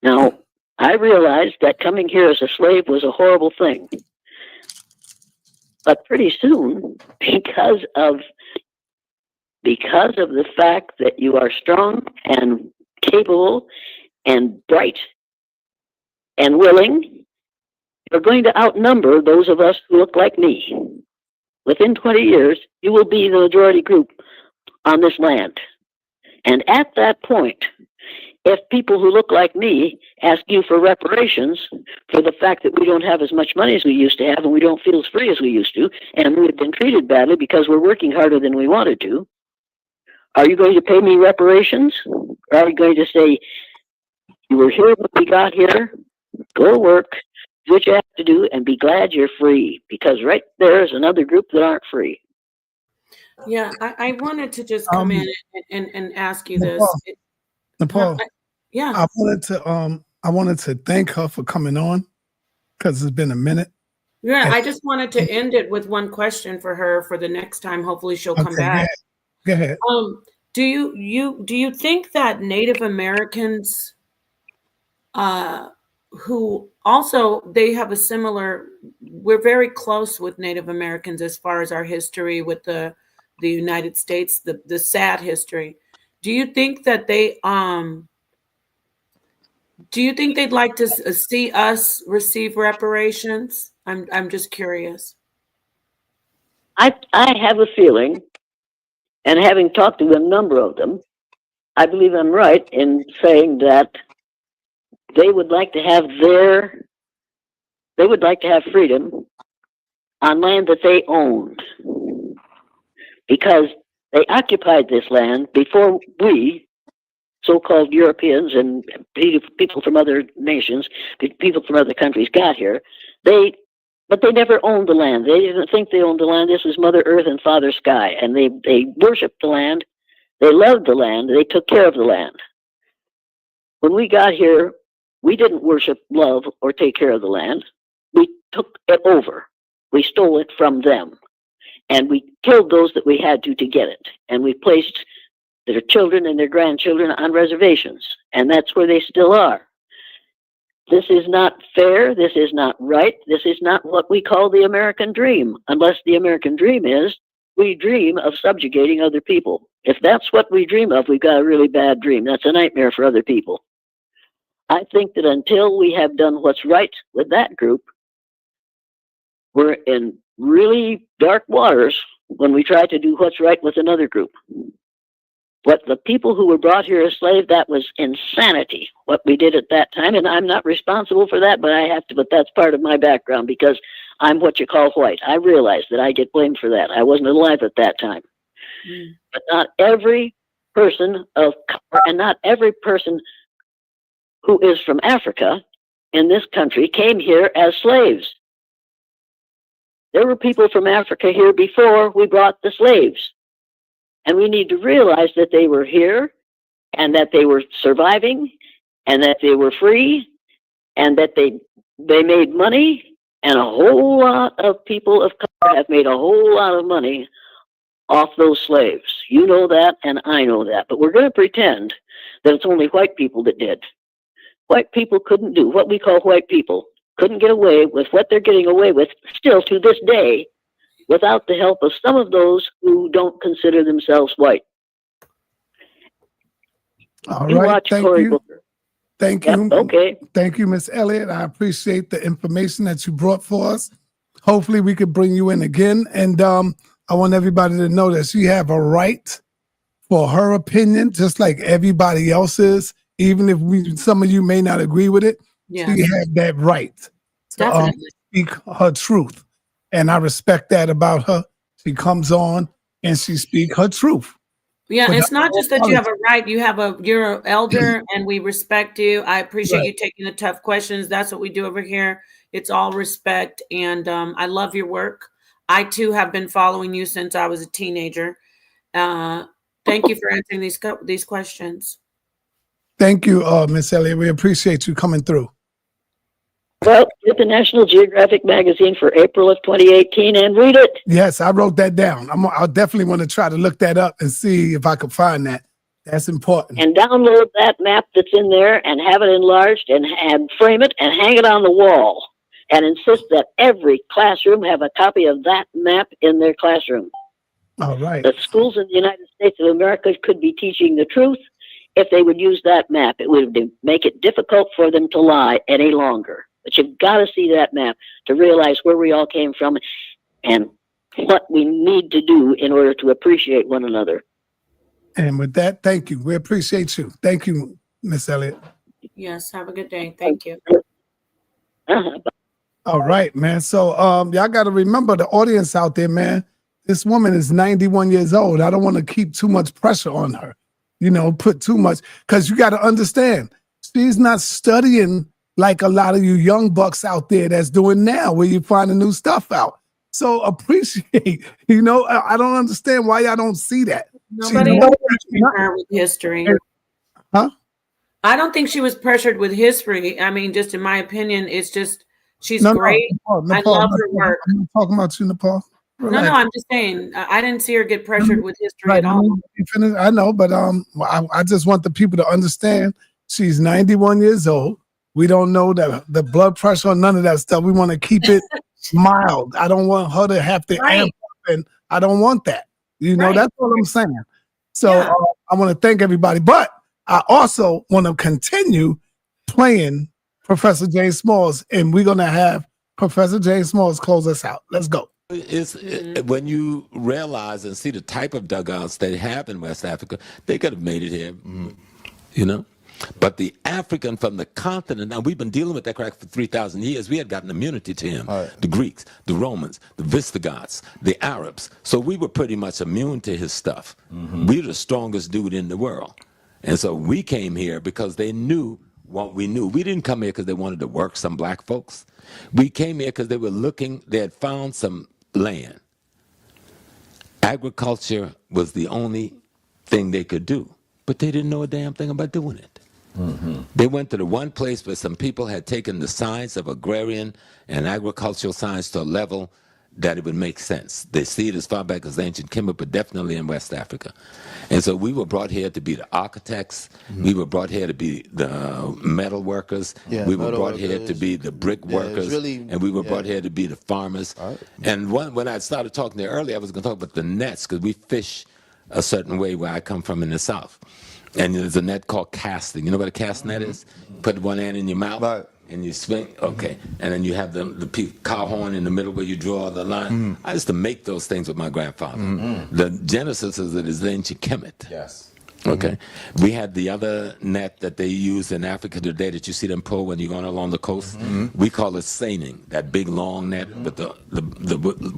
Now, I realized that coming here as a slave was a horrible thing. But pretty soon, because of the fact that you are strong and capable and bright and willing, you're going to outnumber those of us who look like me. Within 20 years, you will be the majority group on this land. And at that point, if people who look like me ask you for reparations for the fact that we don't have as much money as we used to have and we don't feel as free as we used to, and we've been treated badly because we're working harder than we wanted to, are you going to pay me reparations? Or are you going to say, you were here when we got here, go to work, do what you have to do, and be glad you're free, because right there is another group that aren't free. Yeah, I wanted to just come in and ask you this. Nepal, yeah. I wanted to thank her for coming on because it's been a minute. Yeah, I just wanted to end it with one question for her for the next time. Hopefully she'll come back. Go ahead. Do you think that Native Americans who also, they have a similar, we're very close with Native Americans as far as our history with the United States, the sad history. Do you think that they'd like to see us receive reparations? I'm just curious. I have a feeling, and having talked to a number of them, I believe I'm right in saying that they would like to have freedom on land that they owned, because they occupied this land before we so-called Europeans and people from other nations, people from other countries got here, but they never owned the land. They didn't think they owned the land. This was Mother Earth and Father Sky, and they worshipped the land. They loved the land. They took care of the land. When we got here, we didn't worship, love, or take care of the land. We took it over. We stole it from them. And we killed those that we had to get it. And we placed their children and their grandchildren on reservations. And that's where they still are. This is not fair. This is not right. This is not what we call the American dream. Unless the American dream is, we dream of subjugating other people. If that's what we dream of, we've got a really bad dream. That's a nightmare for other people. I think that until we have done what's right with that group, we're in really dark waters when we try to do what's right with another group. What the people who were brought here as slaves, that was insanity, what we did at that time. And I'm not responsible for that, but that's part of my background because I'm what you call white. I realize that I get blamed for that. I wasn't alive at that time. But not every person of color and not every person who is from Africa in this country came here as slaves. There were people from Africa here before we brought the slaves. And we need to realize that they were here and that they were surviving and that they were free and that they made money, and a whole lot of people of color have made a whole lot of money off those slaves. You know that and I know that. But we're going to pretend that it's only white people that did. White people couldn't do what we call white people. Couldn't get away with what they're getting away with still to this day without the help of some of those who don't consider themselves white. All right, thank you. Thank you. Yep, okay. Thank you, Miss Elliott. I appreciate the information that you brought for us. Hopefully we could bring you in again. And I want everybody to know that she have a right for her opinion, just like everybody else's. Even if some of you may not agree with it, yes. She had that right to speak her truth. And I respect that about her. She comes on and she speaks her truth. Yeah, it's not just that you have a right. You're an elder, and we respect you. I appreciate you taking the tough questions. That's what we do over here. It's all respect, and I love your work. I too have been following you since I was a teenager. Thank you for answering these questions. Thank you, Miss Elliott. We appreciate you coming through. Well, get the National Geographic magazine for April of 2018 and read it. Yes, I wrote that down. I'll definitely want to try to look that up and see if I can find that. That's important. And download that map that's in there and have it enlarged and frame it and hang it on the wall. And insist that every classroom have a copy of that map in their classroom. All right. The schools in the United States of America could be teaching the truth if they would use that map. It would make it difficult for them to lie any longer. But you've got to see that map to realize where we all came from and what we need to do in order to appreciate one another. And with that, thank you. We appreciate you. Thank you, Miss Elliott. Yes, have a good day. Thank you. All right, man. So y'all got to remember the audience out there, man. This woman is 91 years old. I don't want to keep too much pressure on her, put too much, because you got to understand, she's not studying like a lot of you young bucks out there that's doing now, where you find the new stuff out. So appreciate, I don't understand why y'all don't see that. Nobody pressured her with history. Huh? I don't think she was pressured with history. I mean, just in my opinion, it's just, she's great. Nepal, I love her work. I'm not talking about you, Nepal. Relax. No, I'm just saying, I didn't see her get pressured with history at all. I know, but I just want the people to understand she's 91 years old. We don't know the blood pressure or none of that stuff. We want to keep it mild. I don't want her to have to amp up, and I don't want that. That's what I'm saying. So I want to thank everybody, but I also want to continue playing Professor James Smalls, and we're going to have Professor James Smalls close us out. Let's go. When you realize and see the type of dugouts they have in West Africa, they could have made it here, But the African from the continent, now we've been dealing with that crack for 3,000 years. We had gotten immunity to him. The Greeks, the Romans, the Visigoths, the Arabs. So we were pretty much immune to his stuff. We're the strongest dude in the world. And so we came here because they knew what we knew. We didn't come here because they wanted to work some black folks. We came here because they were looking, they had found some land. Agriculture was the only thing they could do, but they didn't know a damn thing about doing it. They went to the one place where some people had taken the science of agrarian and agricultural science to a level that it would make sense. They see it as far back as ancient Kemet, but definitely in West Africa. And so we were brought here to be the architects. We were brought here to be the metal workers. We were brought here to be the brick workers. And we were brought here to be the farmers. And when I started talking there earlier, I was going to talk about the nets, because we fish a certain way where I come from in the South. And there's a net called casting. You know what a cast net is? Put one hand in your mouth and you swing. Okay. And then you have the cow horn in the middle where you draw the line. I used to make those things with my grandfather. The genesis is it is ancient Kemet. Yes. Okay. We had the other net that they use in Africa today that you see them pull when you're going along the coast. We call it seining, that big long net with the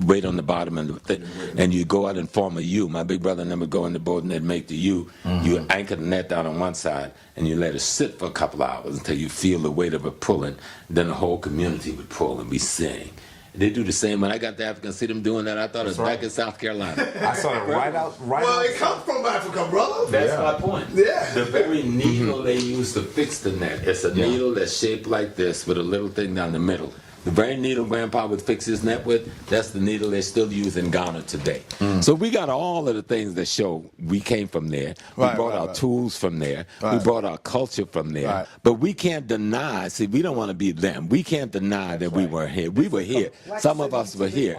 weight on the bottom and you go out and form a U. My big brother and them would go in the boat and they'd make the U. You anchor the net down on one side and you let it sit for a couple hours until you feel the weight of it pulling. Then the whole community would pull and we sing. They do the same. When I got to Africa and see them doing that, I thought it was back in South Carolina. I saw it right out. Well, it comes from Africa, brother. That's my point. Yeah. The very needle they use to fix the net, it's a needle that's shaped like this with a little thing down the middle. The very needle Grandpa would fix his net with, that's the needle they still use in Ghana today. So we got all of the things that show we came from there. We brought our tools from there. We brought our culture from there. But we can't deny, see, we don't want to be them. We can't deny that we were here. We were here. Some of us were here.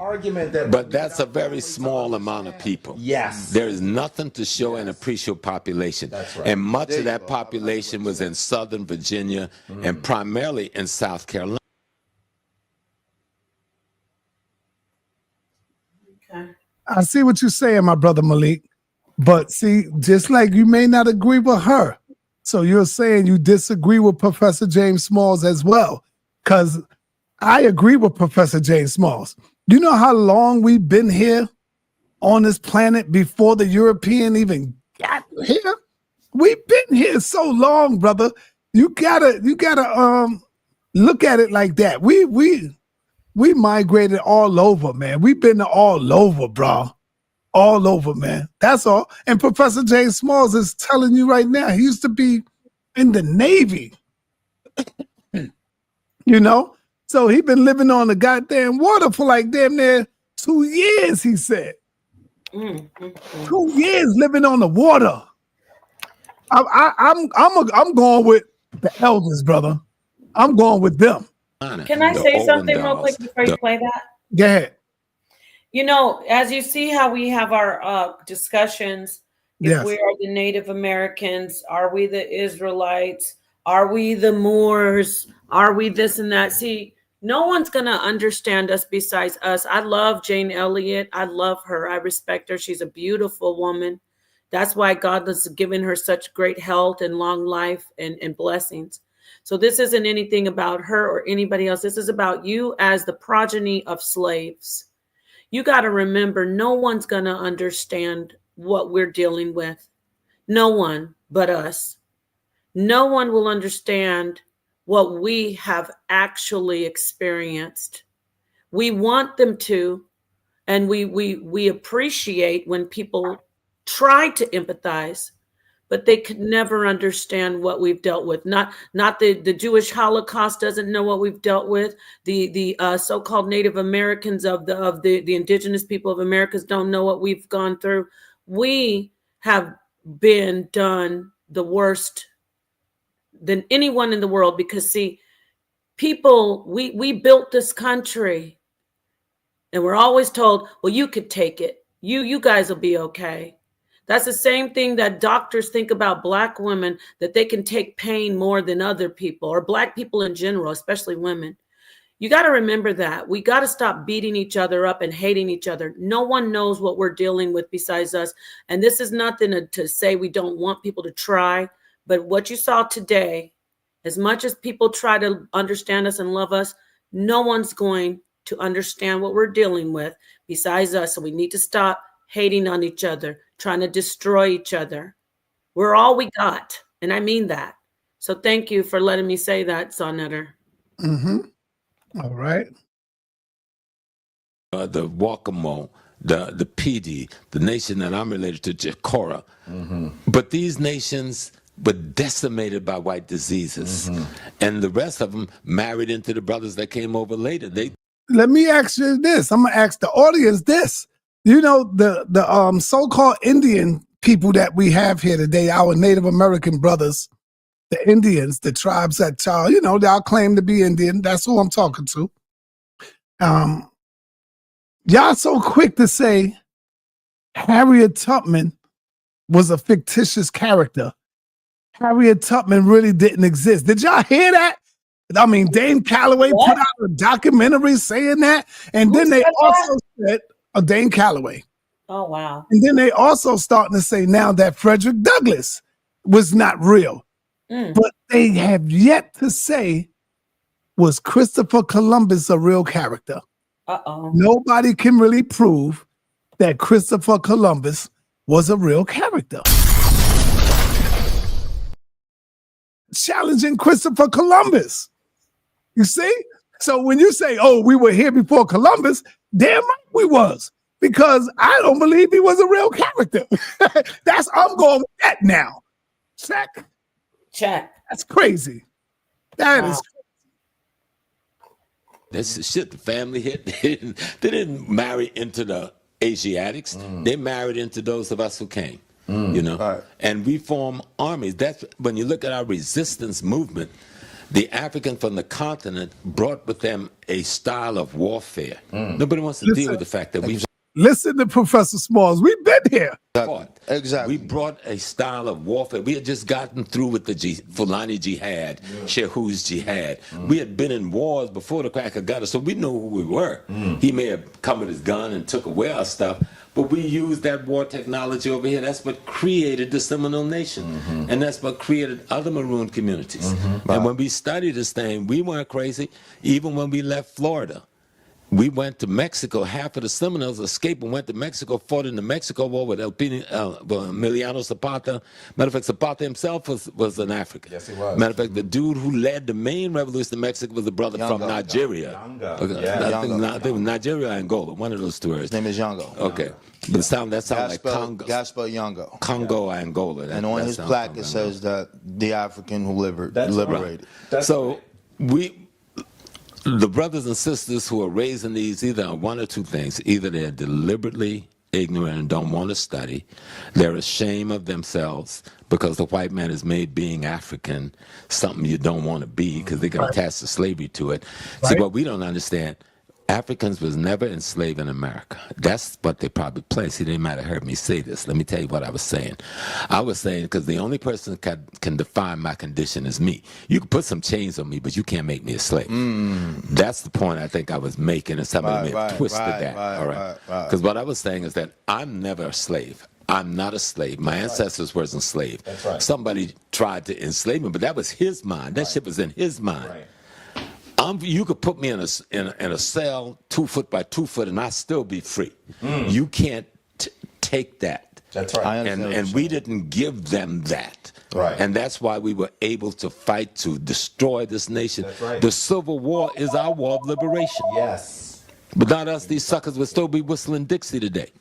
But that's a very small amount of people. Yes. There is nothing to show an appreciable population. And much of that population was in Southern Virginia and primarily in South Carolina. I see what you're saying, my brother Malik. But see, just like you may not agree with her, so you're saying you disagree with Professor James Smalls as well. Because I agree with Professor James Smalls. You know how long we've been here on this planet before the European even got here? We've been here so long, brother. You gotta look at it like that. We migrated all over, man. We've been all over, bro. All over, man. That's all. And Professor James Smalls is telling you right now, he used to be in the Navy. You know? So he been living on the goddamn water for like damn near 2 years, he said. 2 years living on the water. I'm going with the elders, brother. I'm going with them. Can I say something real quick before you play that? Go ahead. You know, as you see how we have our discussions, if we are the Native Americans, are we the Israelites? Are we the Moors? Are we this and that? See, no one's going to understand us besides us. I love Jane Elliott. I love her. I respect her. She's a beautiful woman. That's why God has given her such great health and long life and blessings. So this isn't anything about her or anybody else. This is about you as the progeny of slaves. You got to remember, no one's going to understand what we're dealing with. No one but us. No one will understand what we have actually experienced. We want them to, and we appreciate when people try to empathize, but they could never understand what we've dealt with. Not the Jewish Holocaust doesn't know what we've dealt with. The so-called Native Americans of the indigenous people of Americas don't know what we've gone through. We have been done the worst than anyone in the world because see, people, we built this country and we're always told, well, you could take it. You guys will be okay. That's the same thing that doctors think about Black women, that they can take pain more than other people or Black people in general, especially women. You got to remember that. We got to stop beating each other up and hating each other. No one knows what we're dealing with besides us. And this is nothing to say we don't want people to try. But what you saw today, as much as people try to understand us and love us, no one's going to understand what we're dealing with besides us. So we need to stop hating on each other, trying to destroy each other. We're all we got. And I mean that. So thank you for letting me say that, sa.neter. All right. The Wakamo, the PD, the nation that I'm related to, Jacora. But these nations were decimated by white diseases. And the rest of them married into the brothers that came over later. Let me ask you this. I'm going to ask the audience this. You know, the so-called Indian people that we have here today, our Native American brothers, the Indians, the tribes that y'all, you know, y'all claim to be Indian. That's who I'm talking to. Y'all so quick to say Harriet Tubman was a fictitious character. Harriet Tubman really didn't exist. Did y'all hear that? I mean, Dane Calloway put out a documentary saying that. And then they also said, Dane Calloway. Oh, wow. And then they also starting to say now that Frederick Douglass was not real. But they have yet to say, was Christopher Columbus a real character? Nobody can really prove that Christopher Columbus was a real character. Challenging Christopher Columbus. You see? So when you say, oh, we were here before Columbus, damn right we was. Because I don't believe he was a real character. I'm going with that now. Check. That's crazy. That is crazy. That's the shit the family hit. They didn't marry into the Asiatics. They married into those of us who came. You know? And we form armies. That's when you look at our resistance movement, the African from the continent brought with them a style of warfare. Nobody wants to deal with the fact that we've listen to Professor Smalls. We've been here. Exactly. We brought a style of warfare. We had just gotten through with the Fulani Jihad, Shehu's Jihad. We had been in wars before the cracker got us, so we knew who we were. He may have come with his gun and took away our stuff, but we used that war technology over here. That's what created the Seminole Nation. And that's what created other maroon communities. And when we studied this thing, we weren't crazy. Even when we left Florida, we went to Mexico. Half of the Seminoles escaped and went to Mexico, fought in the Mexico War with Emiliano Zapata. Matter of fact, Zapata himself was an African. Yes, he was. Matter of fact, the dude who led the main revolution in Mexico was a brother from Nigeria. I think Nigeria or Angola, one of those two areas. His name is Yango. Okay. But that sounds like Congo. Gaspar Yango. Congo, Angola. And on his plaque it says that the African who liberated. So the brothers and sisters who are raising these either are one or two things. Either they're deliberately ignorant and don't want to study. They're ashamed of themselves because the white man has made being African something you don't want to be because they can attach the slavery to it. See, what we don't understand, Africans was never enslaved in America. That's what they probably play. See, they might have heard me say this. Let me tell you what I was saying. I was saying because the only person can define my condition is me. You can put some chains on me, but you can't make me a slave. That's the point I think I was making, and somebody may have twisted that. All right. Because what I was saying is that I'm never a slave. I'm not a slave. My ancestors were enslaved. That's right. Somebody tried to enslave me, but that was his mind. That shit was in his mind. You could put me in a cell 2 foot by 2 foot and I'd still be free. You can't take that. That's right. And we didn't give them that. Right. And that's why we were able to fight to destroy this nation. That's right. The Civil War is our war of liberation. Yes. Without us, these suckers would still be whistling Dixie today.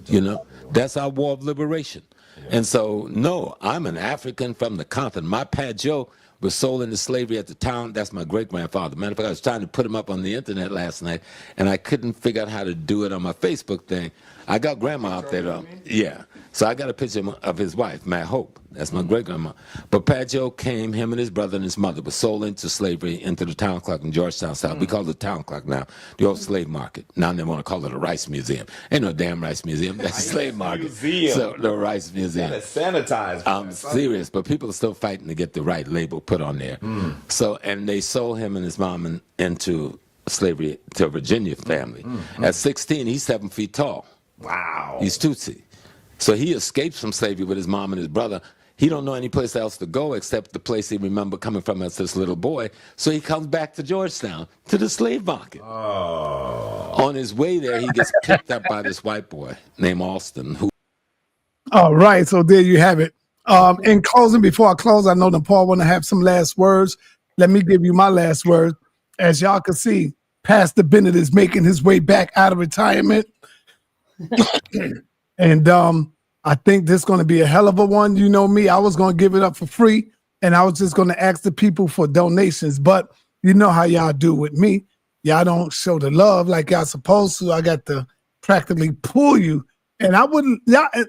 You know, that's our war of liberation. And so, no, I'm an African from the continent. My Pat Joe was sold into slavery at the town. That's my great-grandfather. Matter of fact, I was trying to put him up on the internet last night, and I couldn't figure out how to do it on my Facebook thing. I got grandma out there, though. Yeah. So I got a picture of his wife, Matt Hope. That's my great-grandma. But Pat Joe came, him and his brother and his mother were sold into slavery, into the town clock in Georgetown, South. We call it the town clock now, the old slave market. Now they want to call it a rice museum. Ain't no damn rice museum. That's a slave market. Museum. So the rice museum. That is sanitized. I'm serious, but people are still fighting to get the right label put on there. So, and they sold him and his mom into slavery to a Virginia family. At 16, he's 7 feet tall. Wow. He's Tutsi. So he escapes from slavery with his mom and his brother. He don't know any place else to go except the place he remember coming from as this little boy. So he comes back to Georgetown, to the slave market. On his way there, he gets picked up by this white boy named Alston. All right, so there you have it. In closing, before I close, I know Nepal want to have some last words. Let me give you my last word. As y'all can see, Pastor Bennett is making his way back out of retirement. And I think this is going to be a hell of a one. You know me, I was going to give it up for free, and I was just going to ask the people for donations. But you know how y'all do with me. Y'all don't show the love like y'all supposed to. I got to practically pull you. And I wouldn't,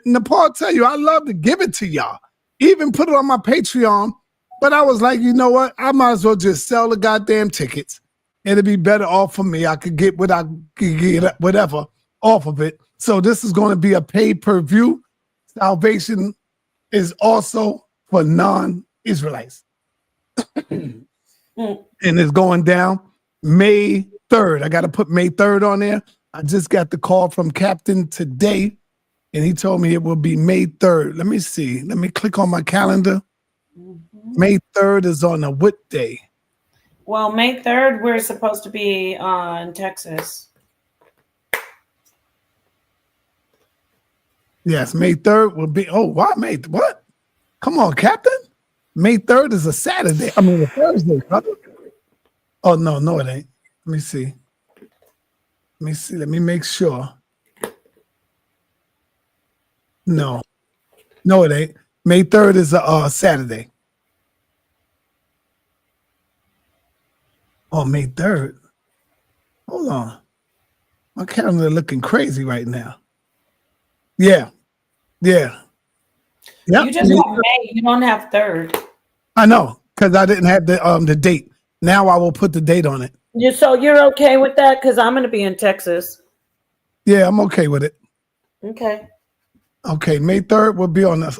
Nepal tell you, I love to give it to y'all. Even put it on my Patreon. But I was like, you know what? I might as well just sell the goddamn tickets. It'd be better off for me. I could get what I could get, whatever, off of it. So this is going to be a pay-per-view. Salvation is also for non-Israelites. And it's going down May 3rd. I got to put May 3rd on there. I just got the call from Captain today, and he told me it will be May 3rd. Let me see. Let me click on my calendar. May 3rd is on a what day? Well, May 3rd, we're supposed to be in Texas. Yes, May 3rd will be. Oh, why May? What? Come on, Captain. May 3rd is a Saturday. I mean, a Thursday, brother. Oh, no, it ain't. Let me see. Let me make sure. No, it ain't. May 3rd is a Saturday. Oh, May 3rd. Hold on. My calendar looking crazy right now. Yeah. Yep. You just have May. You don't have 3rd. I know, because I didn't have the date. Now I will put the date on it. So you're okay with that? Because I'm going to be in Texas. Yeah, I'm okay with it. Okay. Okay, May 3rd will be on a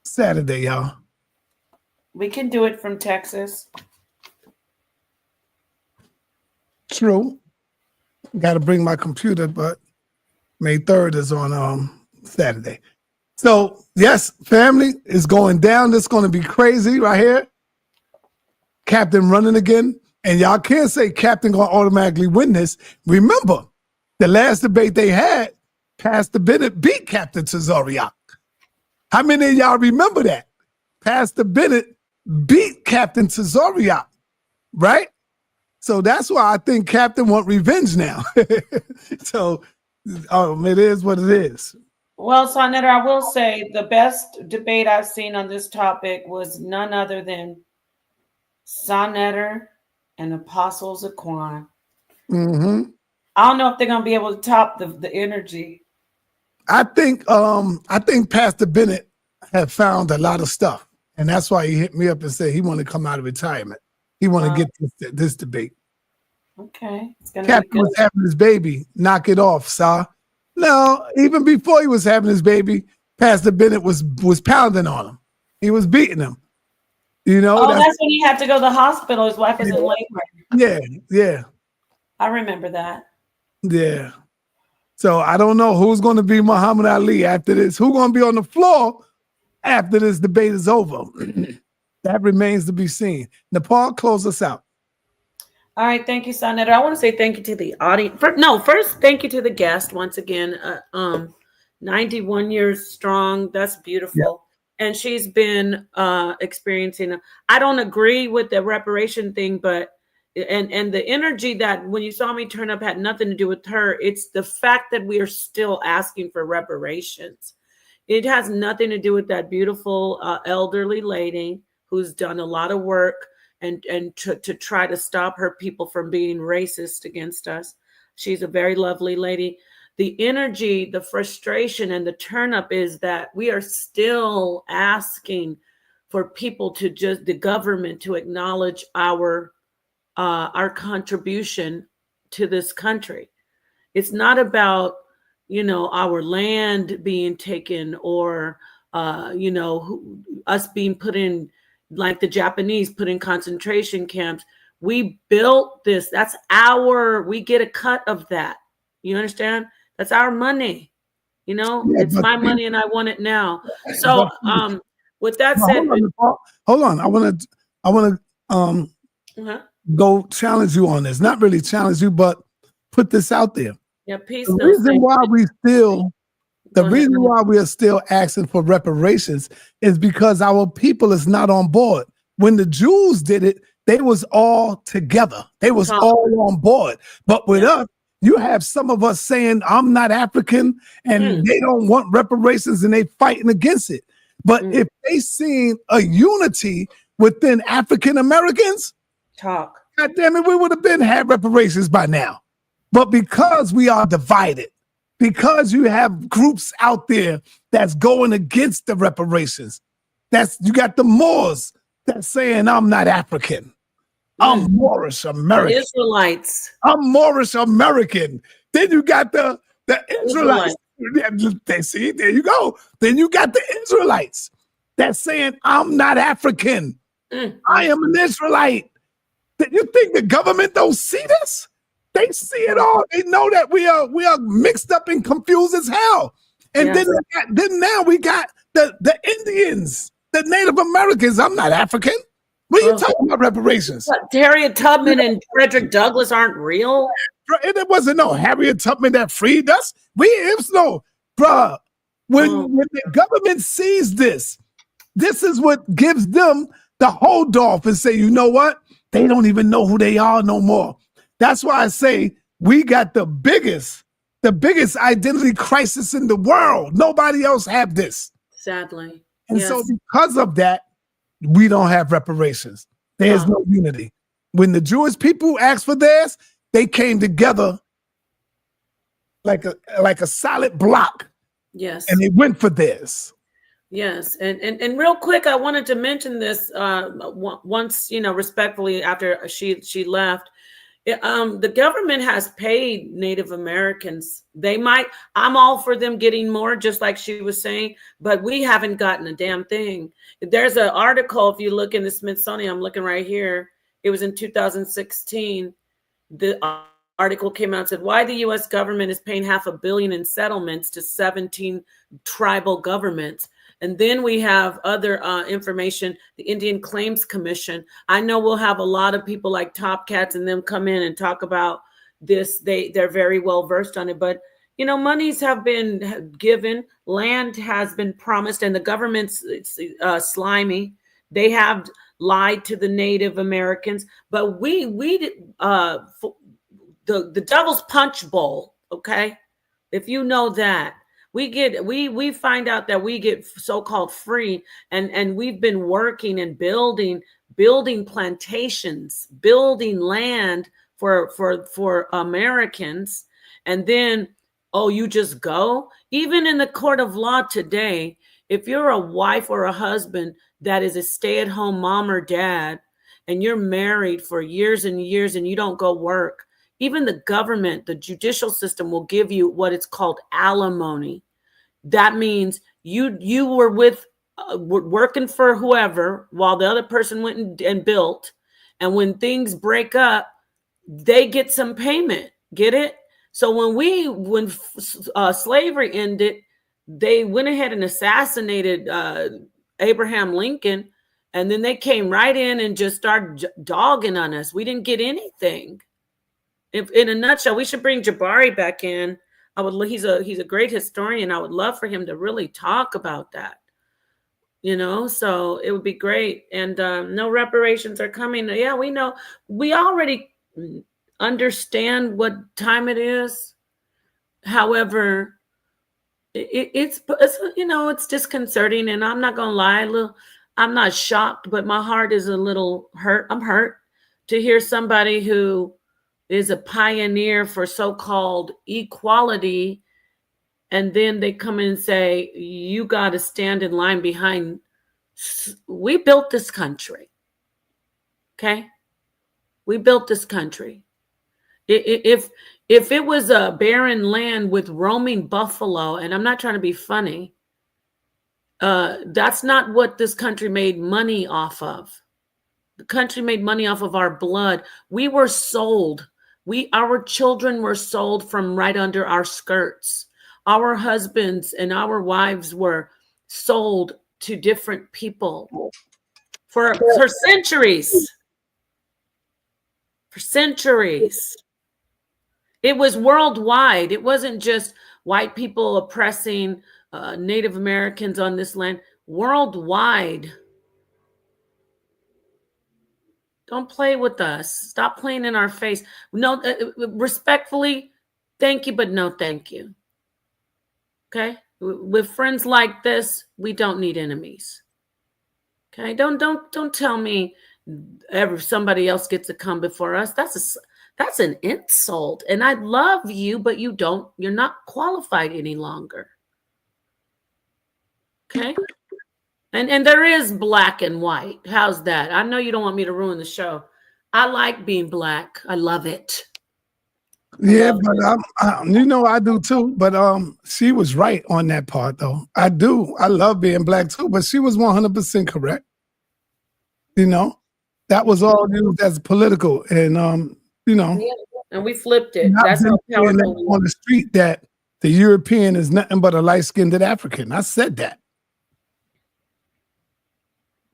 Saturday, y'all. We can do it from Texas. True. Got to bring my computer, but May 3rd is on Saturday. So, yes, family is going down. It's going to be crazy right here. Captain running again. And y'all can't say Captain going to automatically win this. Remember, the last debate they had, Pastor Bennett beat Captain Tazariak. How many of y'all remember that? Pastor Bennett beat Captain Tazariak, right? So that's why I think Captain want revenge now. So it is what it is. Well, sa.neter, I will say the best debate I've seen on this topic was none other than sa.neter and Apostles of Quan. Mm-hmm. I don't know if they're gonna be able to top the energy. I think Pastor Bennett had found a lot of stuff, and that's why he hit me up and said he want to come out of retirement. He want to get this debate. Okay, it's gonna Captain be good. was having his baby. Knock it off, Sa. No, even before he was having his baby, Pastor Bennett was pounding on him. He was beating him. You know. Oh, that's when he had to go to the hospital. His wife was in labor. Yeah. I remember that. Yeah. So I don't know who's going to be Muhammad Ali after this. Who's going to be on the floor after this debate is over? That remains to be seen. Nepal, close us out. All right, thank you, sa.neter. I want to say thank you to the audience. First, thank you to the guest once again. 91 years strong. That's beautiful. Yep. And she's been experiencing. I don't agree with the reparation thing, but and the energy that when you saw me turn up had nothing to do with her. It's the fact that we are still asking for reparations. It has nothing to do with that beautiful elderly lady who's done a lot of work and to try to stop her people from being racist against us. She's a very lovely lady. The energy, the frustration, and the turn up is that we are still asking for people to the government to acknowledge our contribution to this country. It's not about, our land being taken or, us being put in, like the Japanese put in concentration camps. We built this. That's we get a cut of that. You understand? That's our money. It's my money and I want it now. So with that said, hold on. I want to go challenge you on this. Not really challenge you, but put this out there. Yeah, peace. The reason why we still The reason why we are still asking for reparations is because our people is not on board. When the Jews did it, they was all together. They was all on board. But with us, you have some of us saying, I'm not African, and they don't want reparations, and they fighting against it. But if they seen a unity within African Americans, God damn it, we would have been had reparations by now. But because we are divided, because you have groups out there that's going against the reparations, you got the Moors that's saying, I'm not African. I'm Moorish American. The Israelites. I'm Moorish American. Then you got the Israelites. They see, there you go. Then you got the Israelites that's saying, I'm not African. I am an Israelite. You think the government don't see this? They see it all. They know that we are mixed up and confused as hell. And then now we got the Indians, the Native Americans. I'm not African. What are you talking about reparations? What, Harriet Tubman and Frederick Douglass aren't real? And it wasn't no Harriet Tubman that freed us. Bruh. When the government sees this is what gives them the hold off and say, you know what? They don't even know who they are no more. That's why I say we got the biggest identity crisis in the world. Nobody else have this. Sadly. And so because of that, we don't have reparations. There's no unity. When the Jewish people asked for theirs, they came together like a solid block. Yes. And they went for theirs. Yes. And real quick, I wanted to mention this once, respectfully after she left. The government has paid Native Americans. I'm all for them getting more, just like she was saying, but we haven't gotten a damn thing. There's an article, if you look in the Smithsonian, I'm looking right here. It was in 2016. The article came out and said, why the U.S. government is paying $500 million in settlements to 17 tribal governments. And then we have other information, the Indian Claims Commission. I know we'll have a lot of people like Top Cats and them come in and talk about this. They're very well versed on it. But, monies have been given, land has been promised, and the government's slimy. They have lied to the Native Americans. But the Devil's Punch Bowl, okay? If you know that. We find out that we get so-called free, and we've been working and building plantations, building land for Americans, and then you just go. Even in the court of law today, if you're a wife or a husband that is a stay-at-home mom or dad, and you're married for years and years and you don't go work, even the government, the judicial system will give you what it's called alimony. That means you were working for whoever while the other person went and built. And when things break up, they get some payment. Get it? So when slavery ended, they went ahead and assassinated Abraham Lincoln. And then they came right in and just started dogging on us. We didn't get anything. In a nutshell, we should bring Jabari back in. He's a great historian. I would love for him to really talk about that. So it would be great. And no reparations are coming. Yeah, we know. We already understand what time it is. However, it's disconcerting, and I'm not gonna lie. I'm not shocked, but my heart is a little hurt. I'm hurt to hear somebody who is a pioneer for so-called equality, and then they come in and say, you got to stand in line behind. We built this country. Okay? We built this country. If it was a barren land with roaming buffalo, and I'm not trying to be funny, that's not what this country made money off of. The country made money off of our blood. We were sold. Our children were sold from right under our skirts. Our husbands and our wives were sold to different people for centuries. For centuries. It was worldwide. It wasn't just white people oppressing Native Americans on this land worldwide. Don't play with us. Stop playing in our face. No, respectfully, thank you, but no thank you. Okay? With friends like this, we don't need enemies. Okay? Don't tell me somebody else gets to come before us. That's an insult. And I love you, but you're not qualified any longer. Okay? And there is black and white. How's that? I know you don't want me to ruin the show. I like being black. I love it. Yeah, but I do too. But she was right on that part, though. I do. I love being black too. But she was 100% correct. That was all used as political, and and we flipped it. That's how powerful on the street that the European is nothing but a light-skinned African. I said that.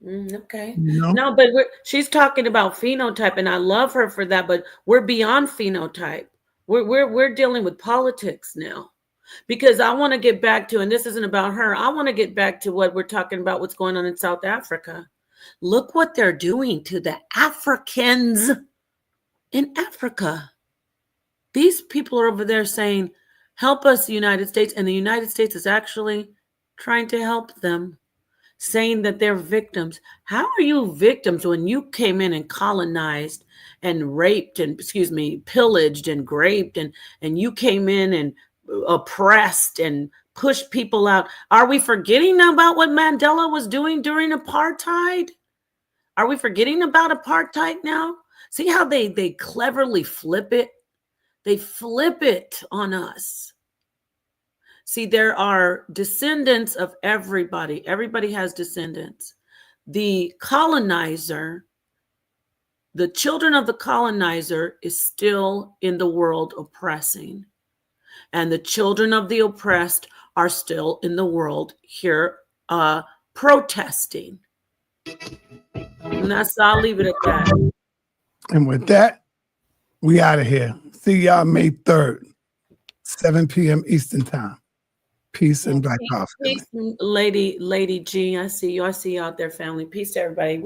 Okay. No, but she's talking about phenotype, and I love her for that. But we're beyond phenotype. We're dealing with politics now, because I want to get back to, and this isn't about her. I want to get back to what we're talking about. What's going on in South Africa? Look what they're doing to the Africans in Africa. These people are over there saying, "Help us, United States," and the United States is actually trying to help them, saying that they're victims. How are you victims when you came in and colonized and raped and, pillaged and raped, and you came in and oppressed and pushed people out? Are we forgetting about what Mandela was doing during apartheid? Are we forgetting about apartheid now? See how they cleverly flip it? They flip it on us. See, there are descendants of everybody. Everybody has descendants. The colonizer, the children of the colonizer is still in the world oppressing. And the children of the oppressed are still in the world here protesting. And I'll leave it at that. And with that, we out of here. See y'all May 3rd, 7 p.m. Eastern Time. Peace and black power. Peace, Lady G. I see you out there, family. Peace to everybody.